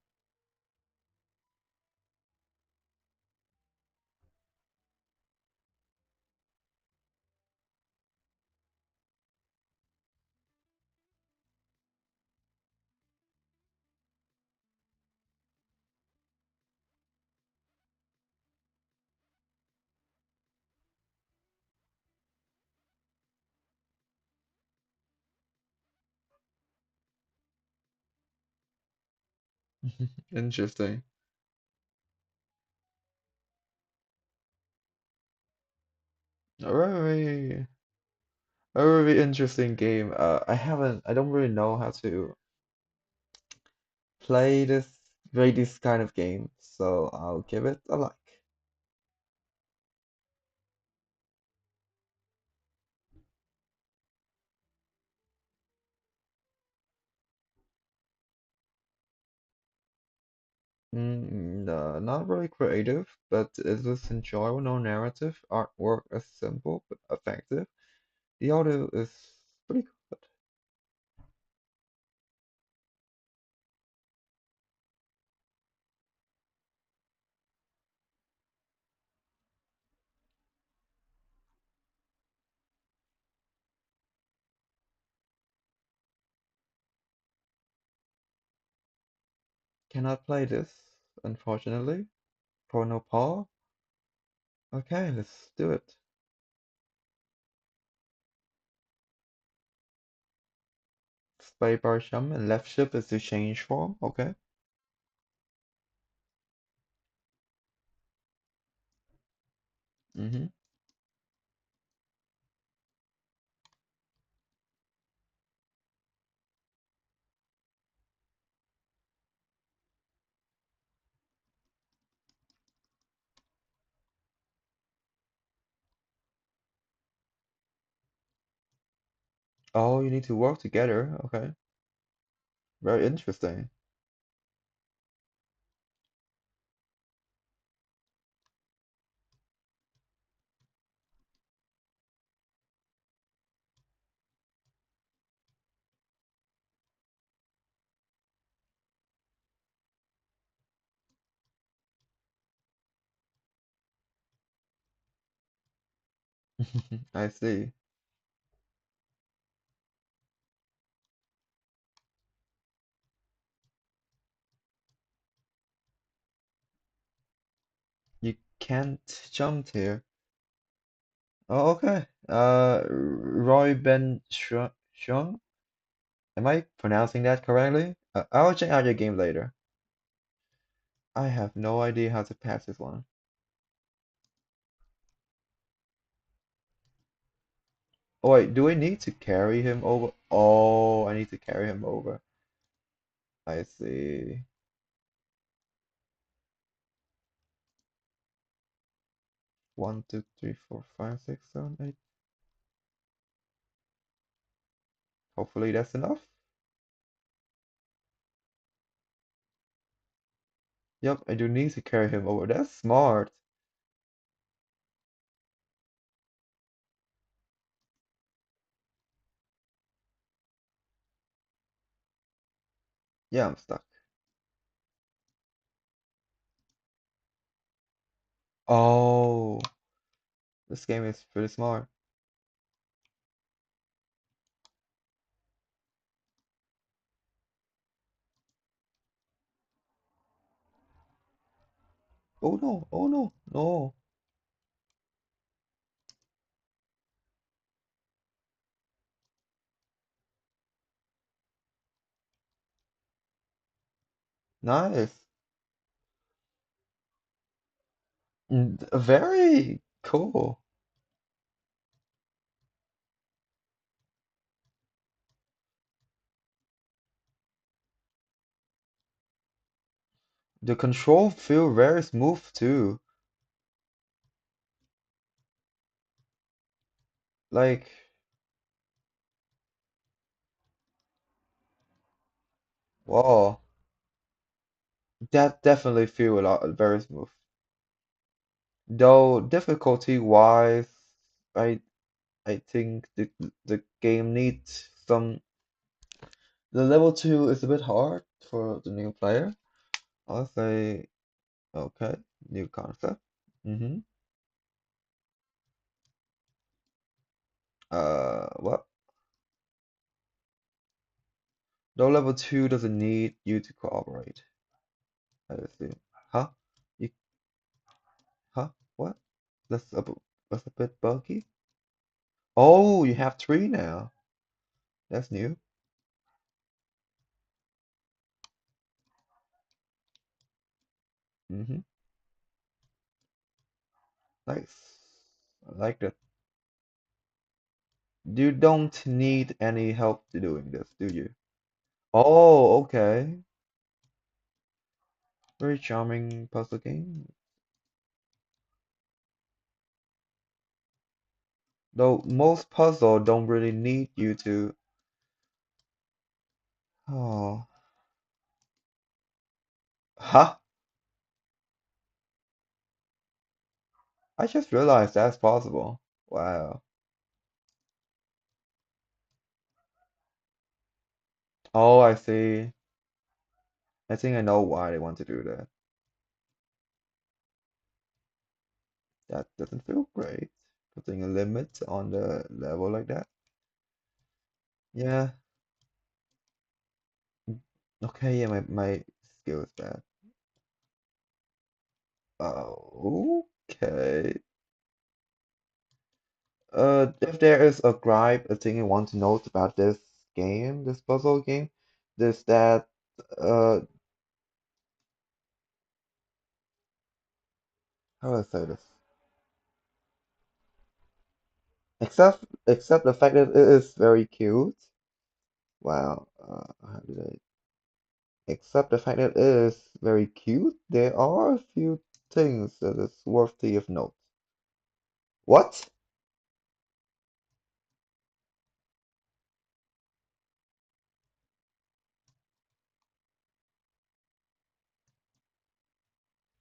Interesting. A very interesting game. I don't really know how to play this kind of game, so I'll give it a like. Not really creative, but it was enjoyable. No narrative, artwork is simple but effective. The audio is pretty good. Cannot play this, unfortunately. For no power. Okay, let's do it. Spacebar jump and left shift is to change form. Okay. Mm-hmm. Oh, you need to work together. Okay. Very interesting. I see. You can't jump here. Oh, okay. Roy Ben Shung? Am I pronouncing that correctly? I'll check out your game later. I have no idea how to pass this one. Oh, wait, do I need to carry him over? Oh, I need to carry him over. I see. 1, 2, 3, 4, 5, 6, 7, 8. Hopefully that's enough. Yep, I do need to carry him over. That's smart. Yeah, I'm stuck. Oh, this game is pretty smart. Oh no, oh no, no. Nice. Very cool. The control feel very smooth too. Like, wow, that definitely feel a lot very smooth. Though difficulty wise, I I think the game needs some. The level 2 is a bit hard for the new player. I'll say okay, new concept. Mm-hmm. What? Though level 2 doesn't need you to cooperate. I see. Huh? You huh? What? That's that's a bit buggy. Oh, you have three now. That's new. Mm-hmm. Nice. I like that. You don't need any help to doing this, do you? Oh, okay. Very charming puzzle game. Though most puzzle don't really need you to. Oh, huh? I just realized that's possible. Wow. Oh, I see. I think I know why they want to do that. That doesn't feel great. Putting a limit on the level like that. Yeah. Okay, yeah, my skill is bad. Oh, okay. If there is a gripe, a thing I want to note about this game, this puzzle game, is that uh, how do I say this? Except the fact that it is very cute. Wow, how did I? Except the fact that it is very cute, there are a few things that is worthy of note. What?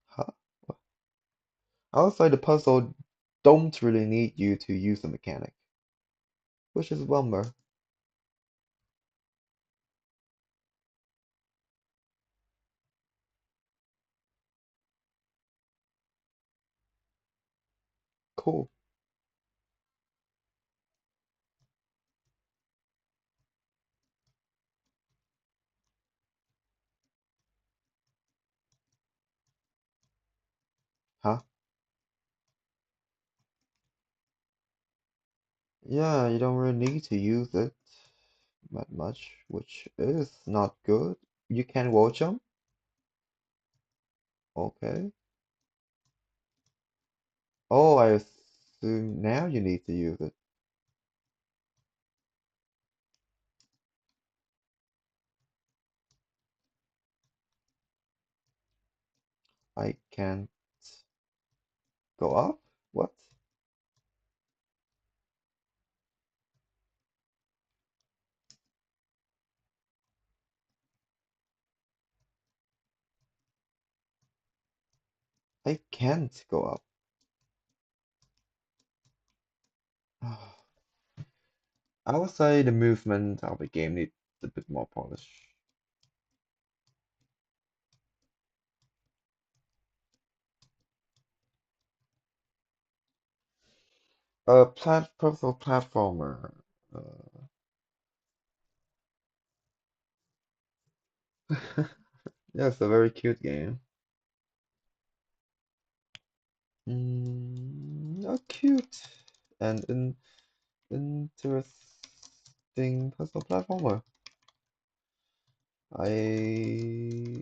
Huh? Outside the puzzle don't really need you to use the mechanic, which is a bummer. Cool. Huh? Yeah, you don't really need to use it that much, which is not good. You can wall jump? Okay. Oh, I assume now you need to use it. I can't go up? What? I can't go up. I would say the movement of the game needs a bit more polish. A puzzle platformer. Yeah, it's a very cute game. A cute and interesting puzzle platformer. I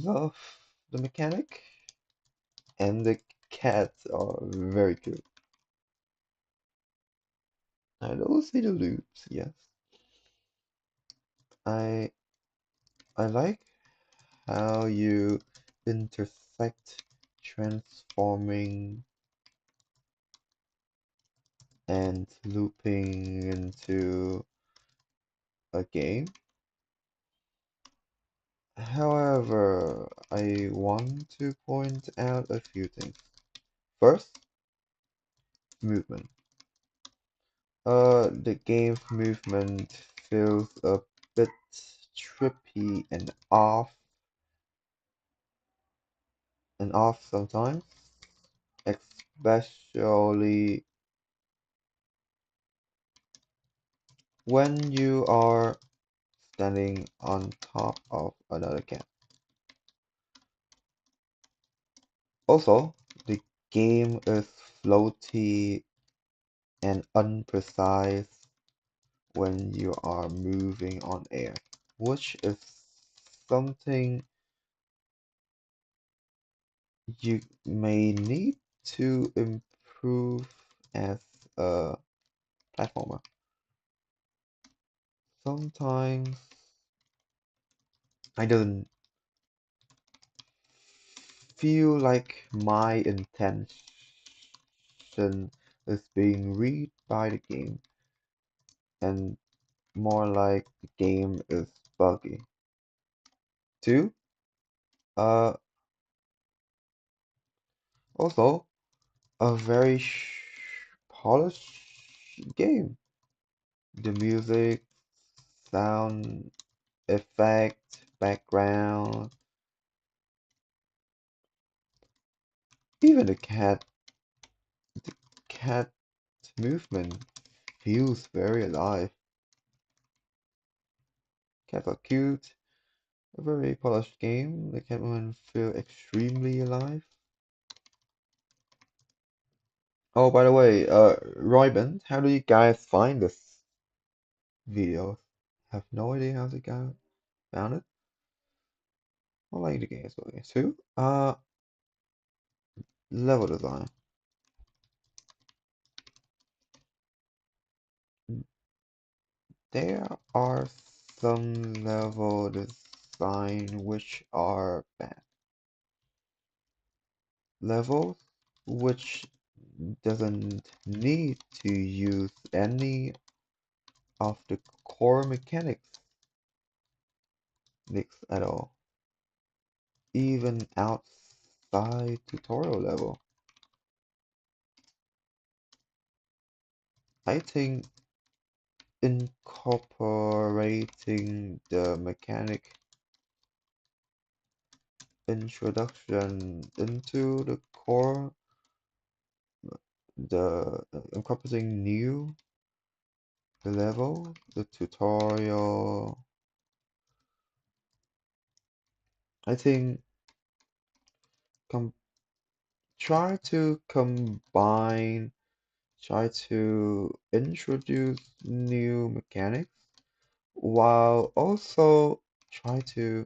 love the mechanic and the cats are very cute. I don't see the loops, yes. I I like how you intersect transforming and looping into a game. However, I want to point out a few things. First, movement. The game's movement feels a bit trippy and off sometimes, especially when you are standing on top of another cat. Also, the game is floaty and unprecise when you are moving on air, which is something you may need to improve as a platformer. Sometimes I don't feel like my intention is being read by the game, and more like the game is buggy. Two, uh, also a very polished game. The music, sound effect, background, even the cat movement feels very alive. Cats are cute. A very polished game. The cat movement feel extremely alive. Oh, by the way, Royband, how do you guys find this video? Have no idea how you guys found it. I like the game as well. Too. Level design. There are some level design which are bad. Levels which doesn't need to use any of the core mechanics at all, even outside tutorial level. I think incorporating the mechanic introduction into the core, the encompassing new level, the tutorial. I think com try to combine, try to introduce new mechanics while also try to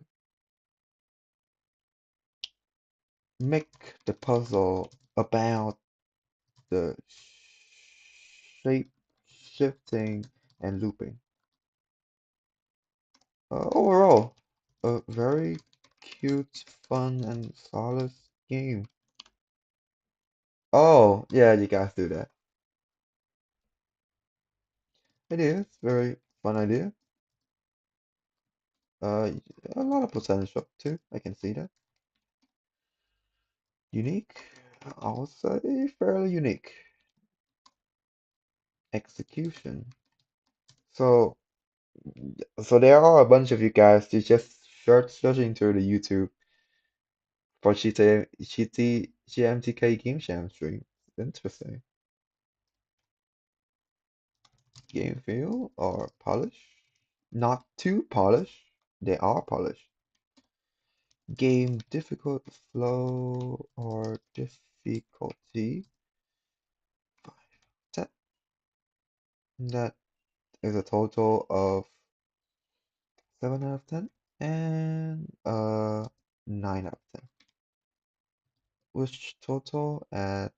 make the puzzle about the shape shifting and looping. Overall, a very cute, fun, and solid game. Oh, yeah, you guys do that. It is very fun idea. Uh, a lot of potential too. I can see that. Unique, I would say fairly unique. Execution. So, so there are a bunch of you guys who just searching through the YouTube for GMTK Game Jam stream. Interesting. Game feel or polish? Not too polished. They are polished. Game difficult, flow, or difficulty. That, that is a total of 7 out of 10 and 9 out of 10. Which total at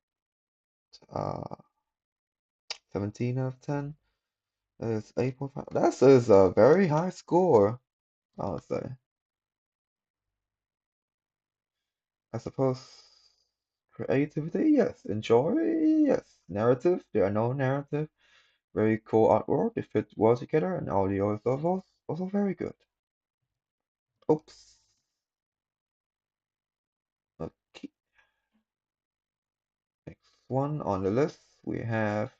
uh 17 out of 10 is 8.5. That is a very high score, I would say. I suppose creativity, yes. Enjoy, yes. Narrative, there are no narrative. Very cool artwork. They fit well together, and audio is also very good. Oops. Okay. Next one on the list, we have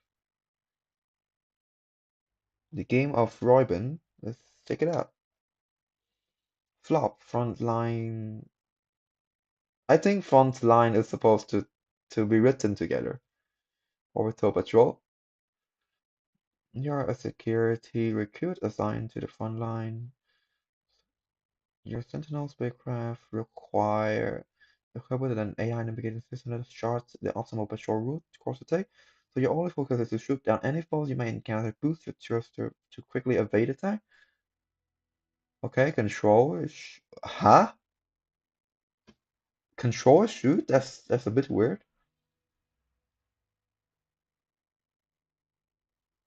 the game of Roybin. Let's check it out. Flop, Frontline. I think Frontline is supposed to be written together. Orbital Patrol. You're a security recruit assigned to the front line. Your Sentinel spacecraft require equipped with an AI navigating system that charts the optimal patrol route course to take. So your only focus is to shoot down any foes you may encounter, boost your thruster to quickly evade attack. Okay, control is huh? control shoot? That's a bit weird.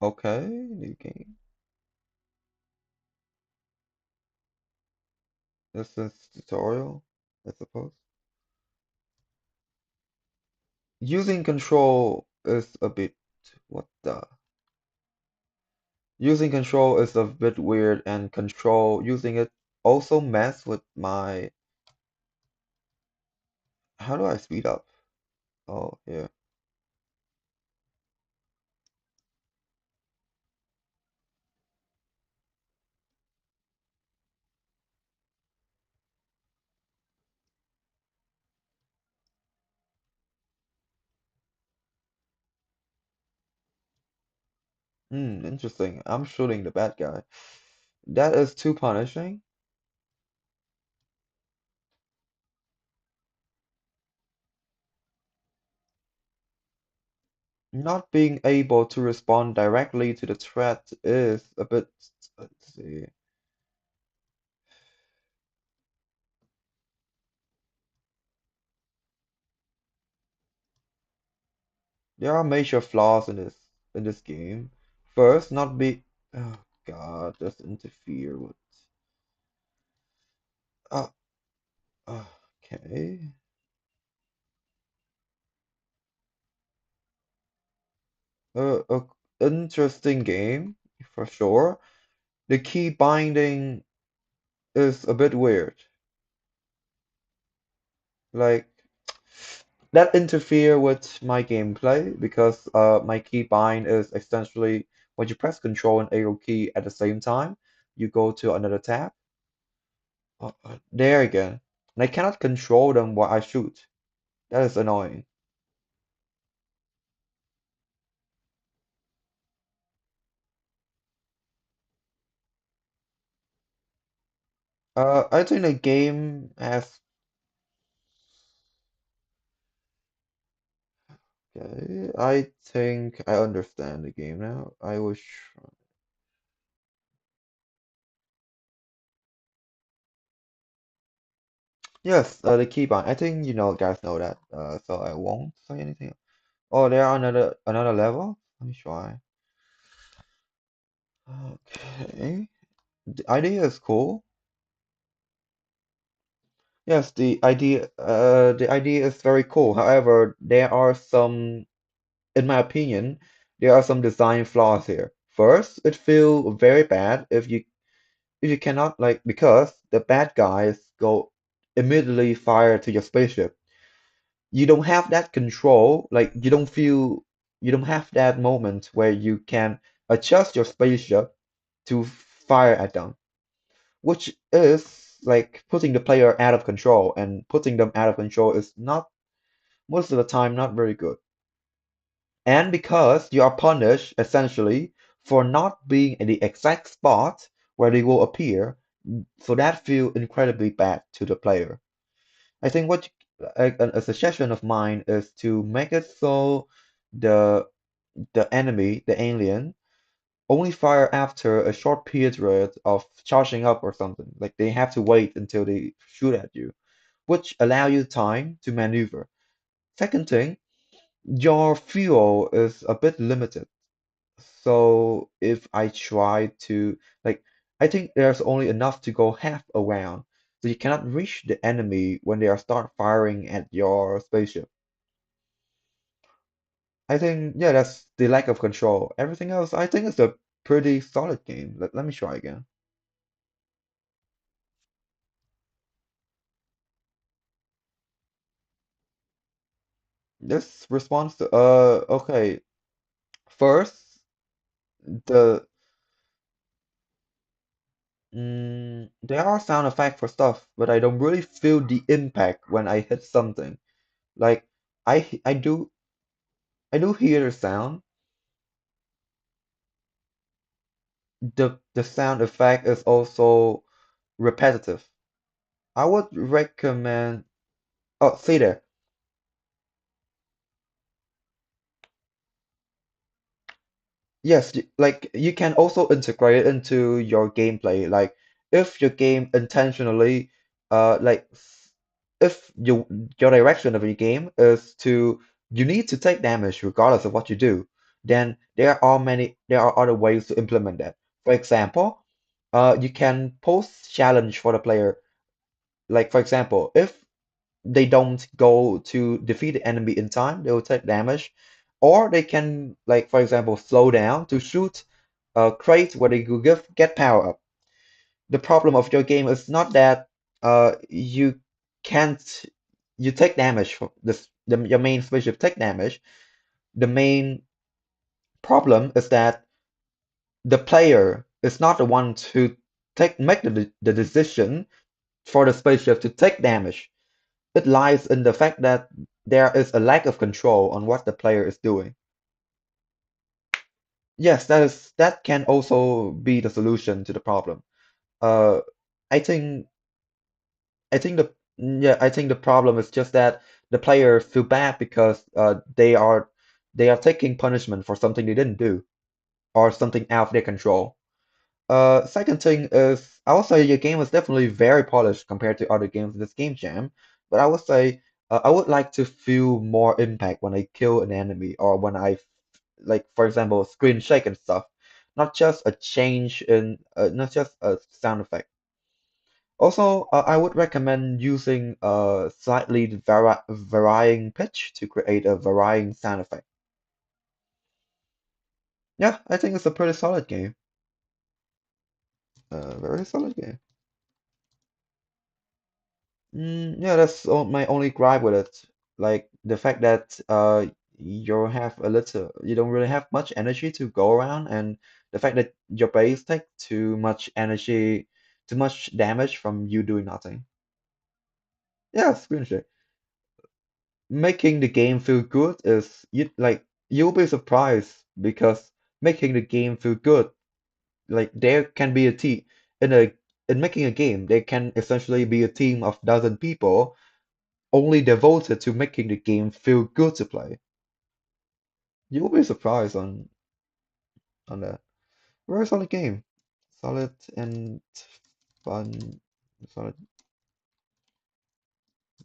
Okay, new game. This is tutorial, I suppose. Using control is a bit what the using control is a bit weird and control using it also mess with my how do I speed up? Oh yeah. Interesting. I'm shooting the bad guy. That is too punishing. Not being able to respond directly to the threat is a bit, let's see. There are major flaws in this game. First, not be oh God, just interfere with uh, okay. A interesting game for sure. The key binding is a bit weird. Like that interfere with my gameplay because my key bind is essentially when you press Control and Arrow key at the same time, you go to another tab. There again. And I cannot control them while I shoot. That is annoying. I think the game has. Okay, I think I understand the game now. I wish. Yes, the keybind. I think you know, guys know that. So I won't say anything. Oh, there are another level. Let me try. Okay, the idea is cool. Yes, the idea is very cool. However, there are some, in my opinion, there are some design flaws here. First, it feels very bad if you cannot like because the bad guys go immediately fire to your spaceship. You don't have that control, like you don't have that moment where you can adjust your spaceship to fire at them, which is like putting the player out of control, and putting them out of control is not most of the time not very good. And because you are punished essentially for not being in the exact spot where they will appear, so that feels incredibly bad to the player. I think a suggestion of mine is to make it so the the enemy, the alien, only fire after a short period of charging up or something. Like they have to wait until they shoot at you, which allow you time to maneuver. Second thing, your fuel is a bit limited. So if I try to like I think there's only enough to go half around. So you cannot reach the enemy when they are start firing at your spaceship. I think yeah, that's the lack of control. Everything else, I think it's a pretty solid game. Let me try again. This response to okay. First, the there are sound effects for stuff, but I don't really feel the impact when I hit something. Like I do hear the sound. The sound effect is also repetitive. I would recommend. Oh, see there. Yes, like you can also integrate it into your gameplay. Like if your game intentionally, like if your direction of your game is to you need to take damage regardless of what you do, then there are other ways to implement that. For example, you can post challenge for the player. Like for example, if they don't go to defeat the enemy in time, they will take damage. Or they can, like for example, slow down to shoot a crate where they could get power up. The problem of your game is not that you can't you take damage from your main spaceship take damage. The main problem is that the player is not the one to make the decision for the spaceship to take damage. It lies in the fact that there is a lack of control on what the player is doing. Yes, that can also be the solution to the problem. Uh, I think I think the I think the problem is just that the player feel bad because they are taking punishment for something they didn't do or something out of their control. Second thing is, I would say your game is definitely very polished compared to other games in this game jam, but I would say I would like to feel more impact when I kill an enemy or when like, for example, screen shake and stuff, not just a change in, not just a sound effect. Also, I would recommend using a slightly varying pitch to create a varying sound effect. Yeah, I think it's a pretty solid game. Very solid game. Yeah, that's my only gripe with it. Like the fact that you don't really have much energy to go around, and the fact that your base take too much energy, too much damage from you doing nothing. Yeah, screen share. Making the game feel good is you'll be surprised because making the game feel good, like there can be a team in a in making a game, there can essentially be a team of dozen people only devoted to making the game feel good to play. You will be surprised on that. Very solid game. Solid and fun. Solid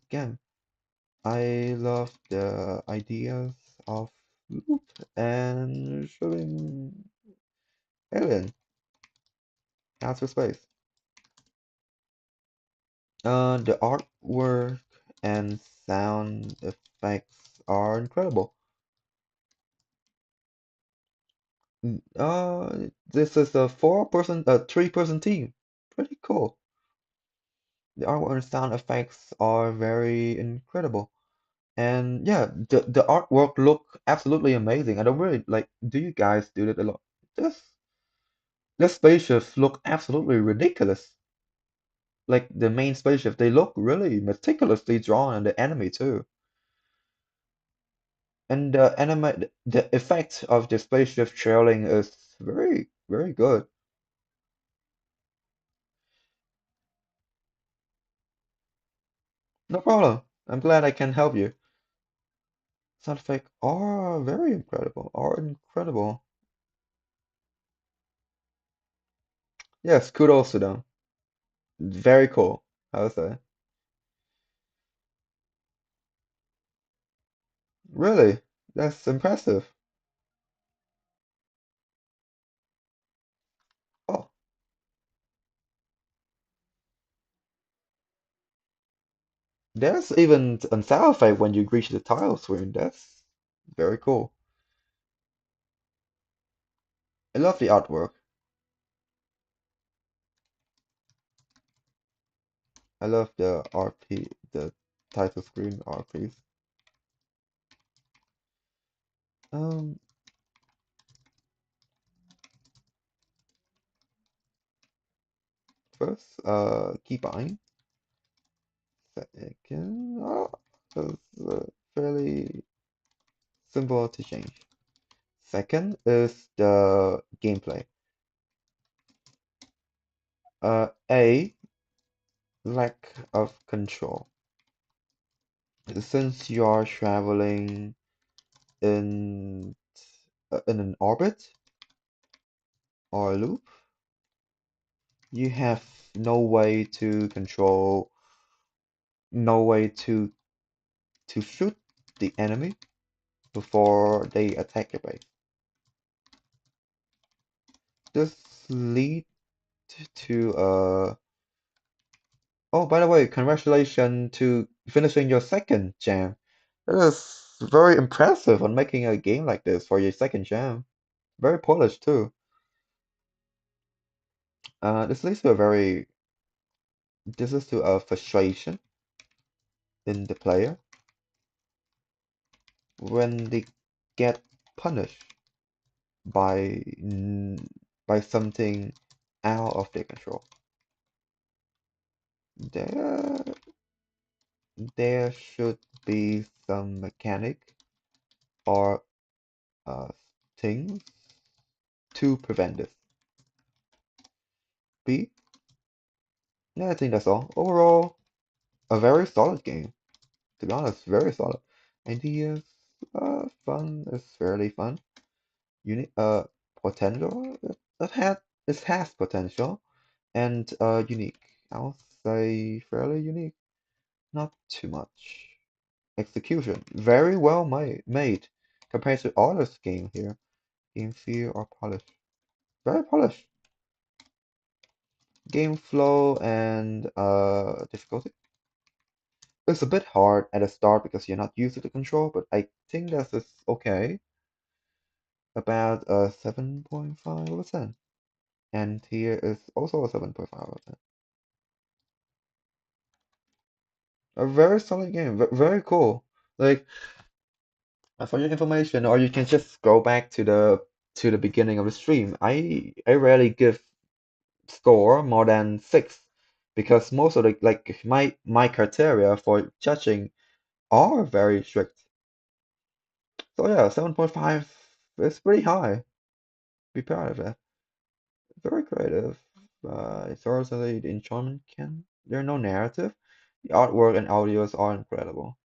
game. I love the ideas of loop and shooting alien outer space. The artwork and sound effects are incredible. This is a three-person team. Pretty cool. The artwork and sound effects are very incredible. And yeah, the artwork look absolutely amazing. I don't really like, do you guys do that a lot? This the spaceships look absolutely ridiculous. Like the main spaceship, they look really meticulously drawn and the enemy too. And the effect of the spaceship trailing is very, very good. No problem. I'm glad I can help you. Sound effects are very incredible. Are incredible. Yes, kudos to them. Very cool. I would say. Really? That's impressive. Oh, there's even a sound effect when you reach the title screen. That's very cool. I love the artwork. I love the RP, the title screen RPs. Um, First, keep buying. Second, it's fairly simple to change. Second is the gameplay. A, lack of control. Since you are traveling in in an orbit or a loop, you have no way to control no way to shoot the enemy before they attack your base. This lead to oh, by the way, congratulations to finishing your second jam. That is very impressive on making a game like this for your second jam. Very polished too. This leads to a very this is to a frustration in the player when they get punished by by something out of their control. There there should be some mechanic or uh, things to prevent this. B, yeah, I think that's all. Overall, a very solid game. To be honest, very solid. Ideas, fun is fairly fun. Unique, potential. It has potential and unique. I'll say fairly unique. Not too much. Execution, very well made compared to others game here. Game feel or polish. Very polished. Game flow and difficulty. It's a bit hard at the start because you're not used to the control, but I think this is okay. About 7.5 out of 10. And here is also a 7.5 out of 10. A very solid game, very cool. Like for your information, or you can just go back to the beginning of the stream. I rarely give score more than 6 because most of the like my criteria for judging are very strict. So yeah, 7.5 is pretty high. Be proud of it. Very creative. Thoroughly the enchantment can. There's no narrative. The artwork and audios are incredible.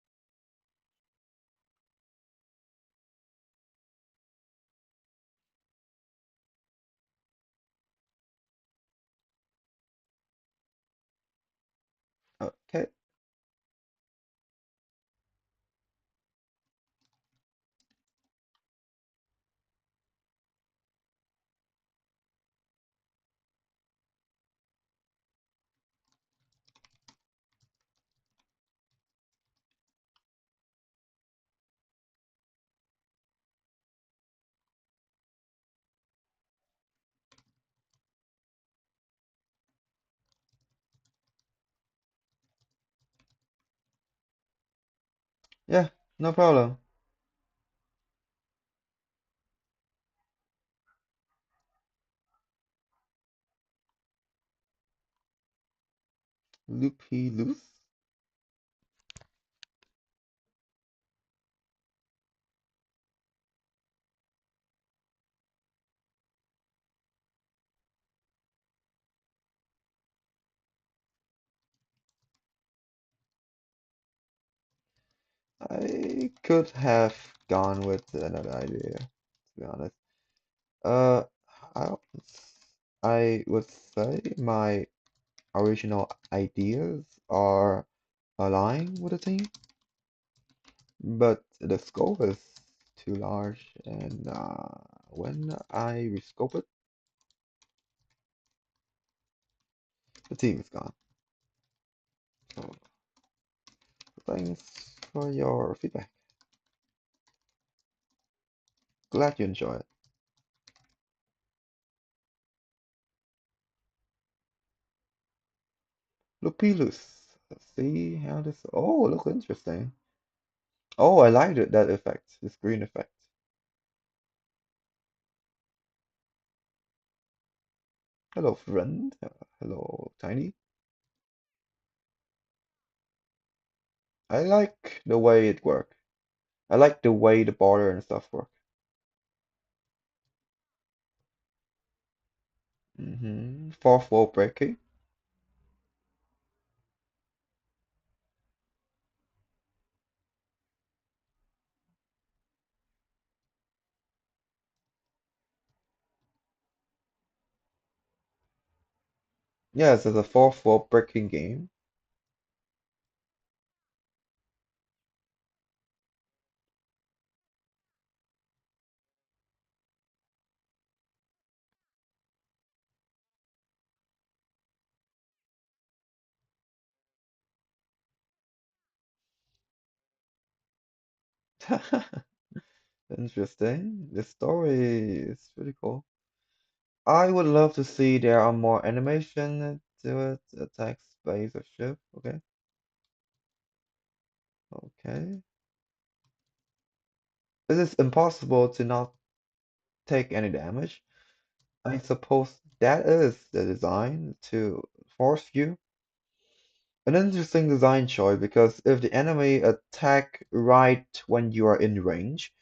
Okay. Yeah, no problem. Loopy loose. I could have gone with another idea, to be honest. Uh, I I would say my original ideas are aligned with the team, but the scope is too large, and when I rescope it, the team is gone. So thanks for your feedback. Glad you enjoy it. Lupilus. Let's see how this. Oh, look interesting. Oh, I like it, that effect, this green effect. Hello, friend. Hello, Tiny. I like the way it works. I like the way the border and stuff work. Fourth wall breaking. Yes, it's a fourth wall breaking game. Interesting. The story is pretty cool. I would love to see there are more animation to it, attack, space, or shift. Okay, okay. It is impossible to not take any damage. I suppose that is the design to force you. An interesting design choice because if the enemy attack right when you are in range,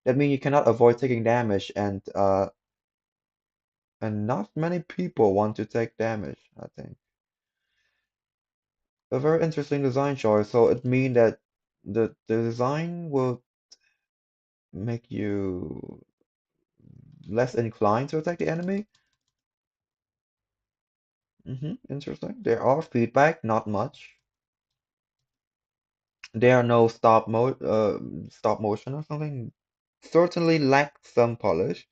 that means you cannot avoid taking damage, and not many people want to take damage, I think. A very interesting design choice. So it means that the design will make you less inclined to attack the enemy. Interesting. There are feedback, not much. There are no stop motion or something. Certainly lacks some polish.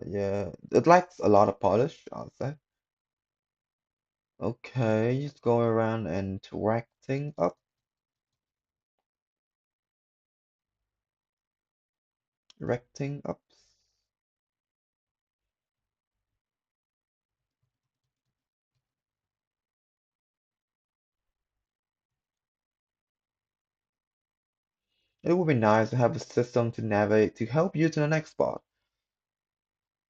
Yeah, it lacks a lot of polish, I'll say. Okay, just going around and recting up. It would be nice to have a system to navigate to help you to the next spot.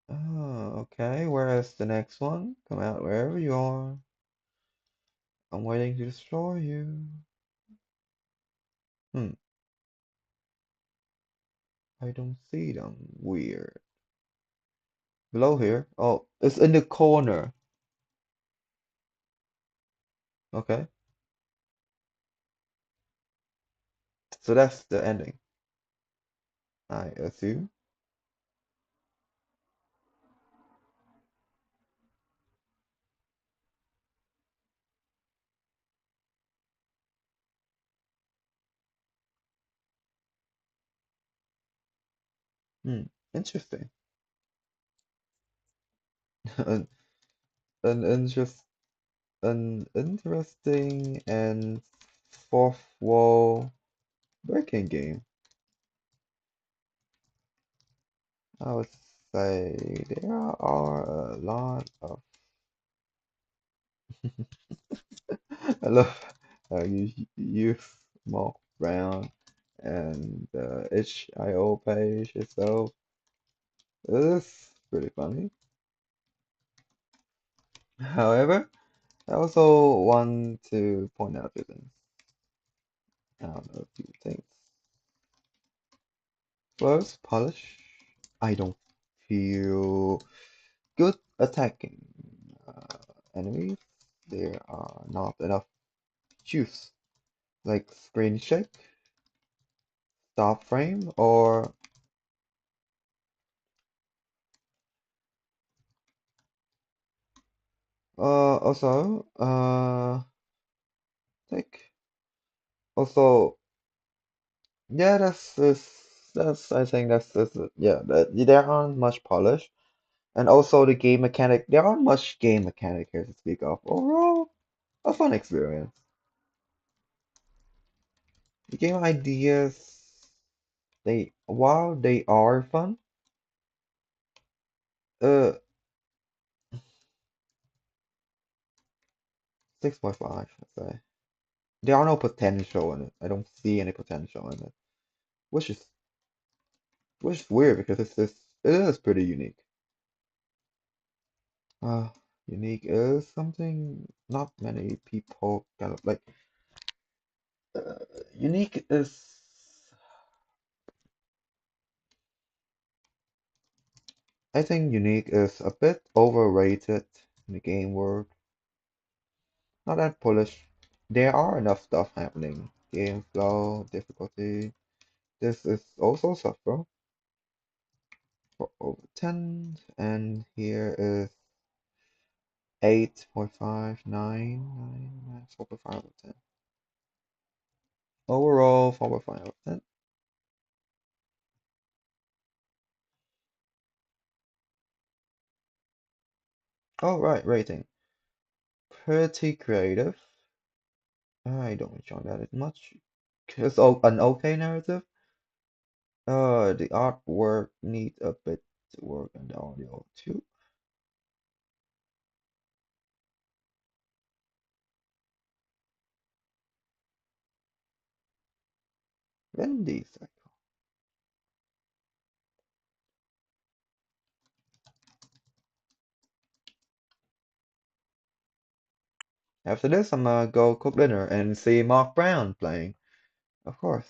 Oh, okay. Where is the next one? Come out wherever you are. I'm waiting to destroy you. Hmm, I don't see them. Weird. Below here. Oh, it's in the corner. Okay, so that's the ending, I assume. Hmm, interesting. An, an interest, an interesting and fourth wall breaking game. I would say there are a lot of. I love how you use Mark Brown and the HIO page itself. It's pretty funny. However, I also want to point out two things. I don't know, a few things. First, polish. I don't feel good attacking enemies. There are not enough juice, like screen shake, stop frame, or also like also yeah, that's I think that's yeah, there aren't much polish, and also the game mechanic. There aren't much game mechanic here to speak of. Overall, a fun experience. The game ideas, they while they are fun, uh, 6.5, I'd say. There are no potential in it. I don't see any potential in it, which is which is weird because it is pretty unique. Uh, Unique is something not many people kind of like. Uh, Unique is, I think unique is a bit overrated in the game world. Not that polished. There are enough stuff happening. Game flow, difficulty. This is also suffer for over 10, and here is 8.5, 4.5 out of 10. Overall, 4.5 out of 10. Oh, right, rating. Pretty creative. I don't enjoy that as much. an okay narrative. The artwork needs a bit to work and the audio too. Wendy cycle. After this, I'm gonna go cook dinner and see Mark Brown playing. Of course.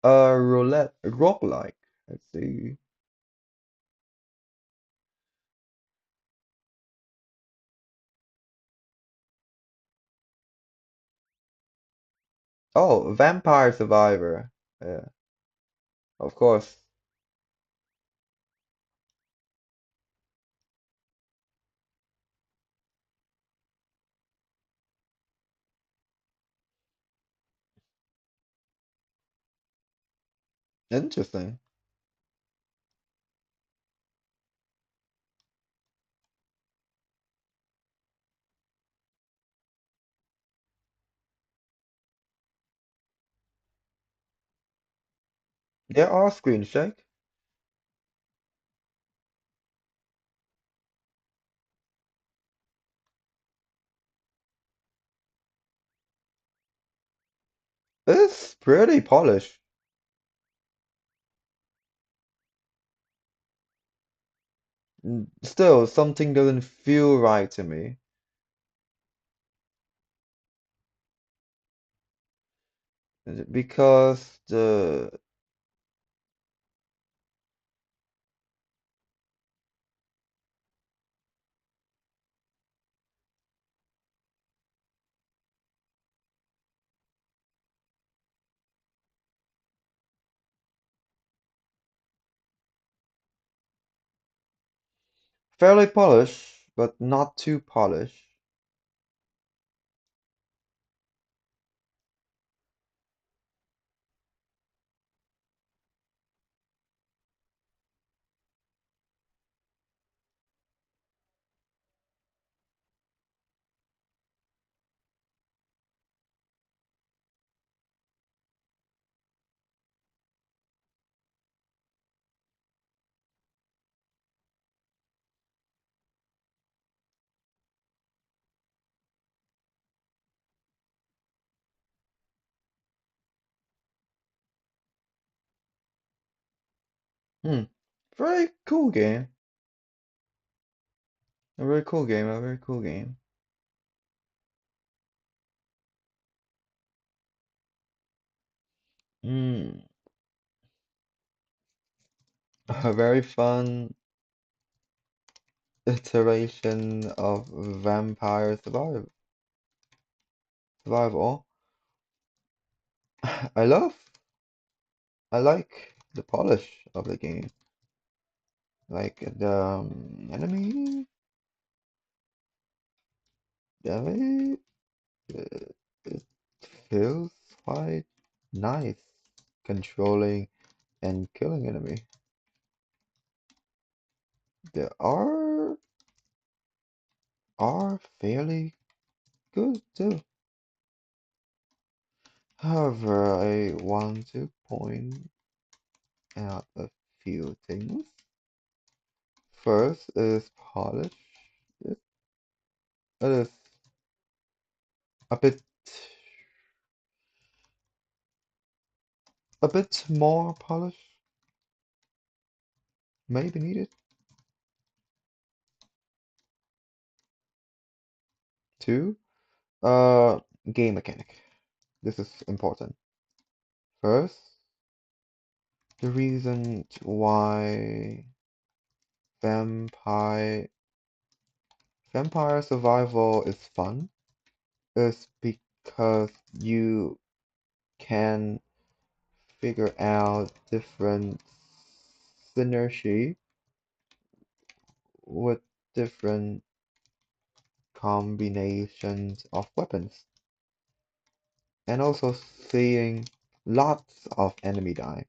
Roulette, roguelike. Let's see. Oh, Vampire Survivor. Yeah, of course. Interesting. There are screen shake. It's pretty polished. Still, something doesn't feel right to me because the fairly polished, but not too polished. Hmm. Very cool game. A very cool game. A very cool game. Hmm. A very fun iteration of Vampire Survival. I love, I like the polish of the game. Like the enemy, the it feels quite nice controlling and killing enemy. The are fairly good too. However, I want to point out a few things. First is polish. It is a bit a bit more polish maybe needed. Two, uh, game mechanic. This is important. First, the reason why vampire vampire survival is fun is because you can figure out different synergy with different combinations of weapons, and also seeing lots of enemy die.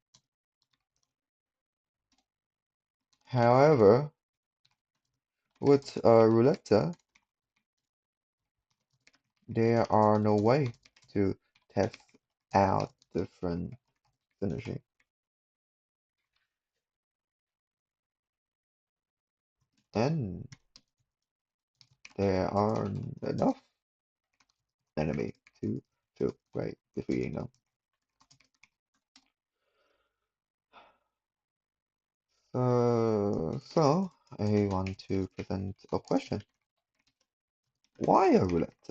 However, with roulette, there are no way to test out different synergy. And there are enough enemy to feel great defeating them. So I want to present a question. Why a roulette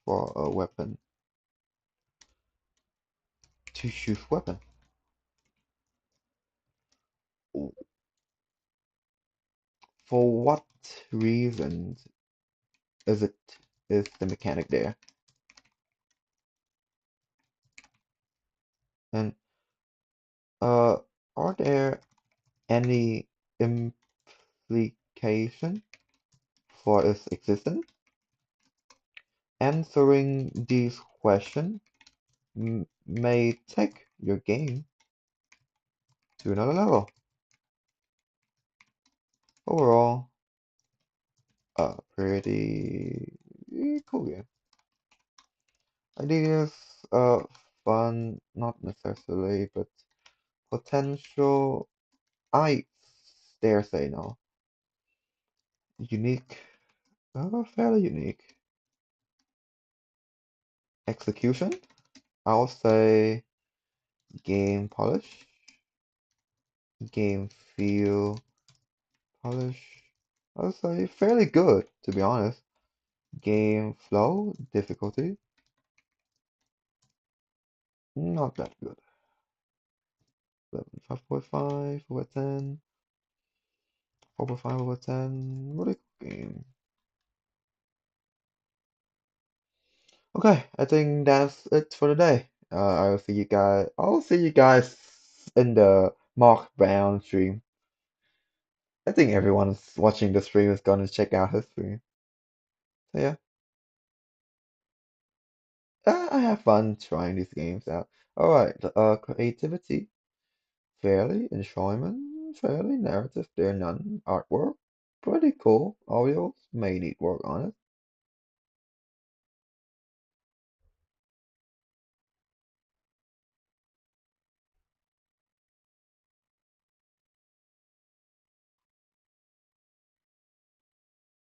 for a weapon to shoot weapon? For what reasons is it is the mechanic there? And uh, are there any implication for its existence? Answering these questions may take your game to another level. Overall, pretty cool game. Ideas, fun, not necessarily, but potential. I dare say no. Unique, fairly unique. Execution, I'll say game polish, game feel polish. I'll say fairly good, to be honest. Game flow, difficulty, not that good. 5.5 over 10, 4.5 over 10. Really cool game. Okay, I think that's it for today. I'll see you guys. I'll see you guys in the Mark Brown stream. I think everyone's watching the stream is gonna check out his stream. So yeah, I have fun trying these games out. All right, creativity, fairly enjoyment, fairly narrative. There none artwork, pretty cool. Audios may need work on it.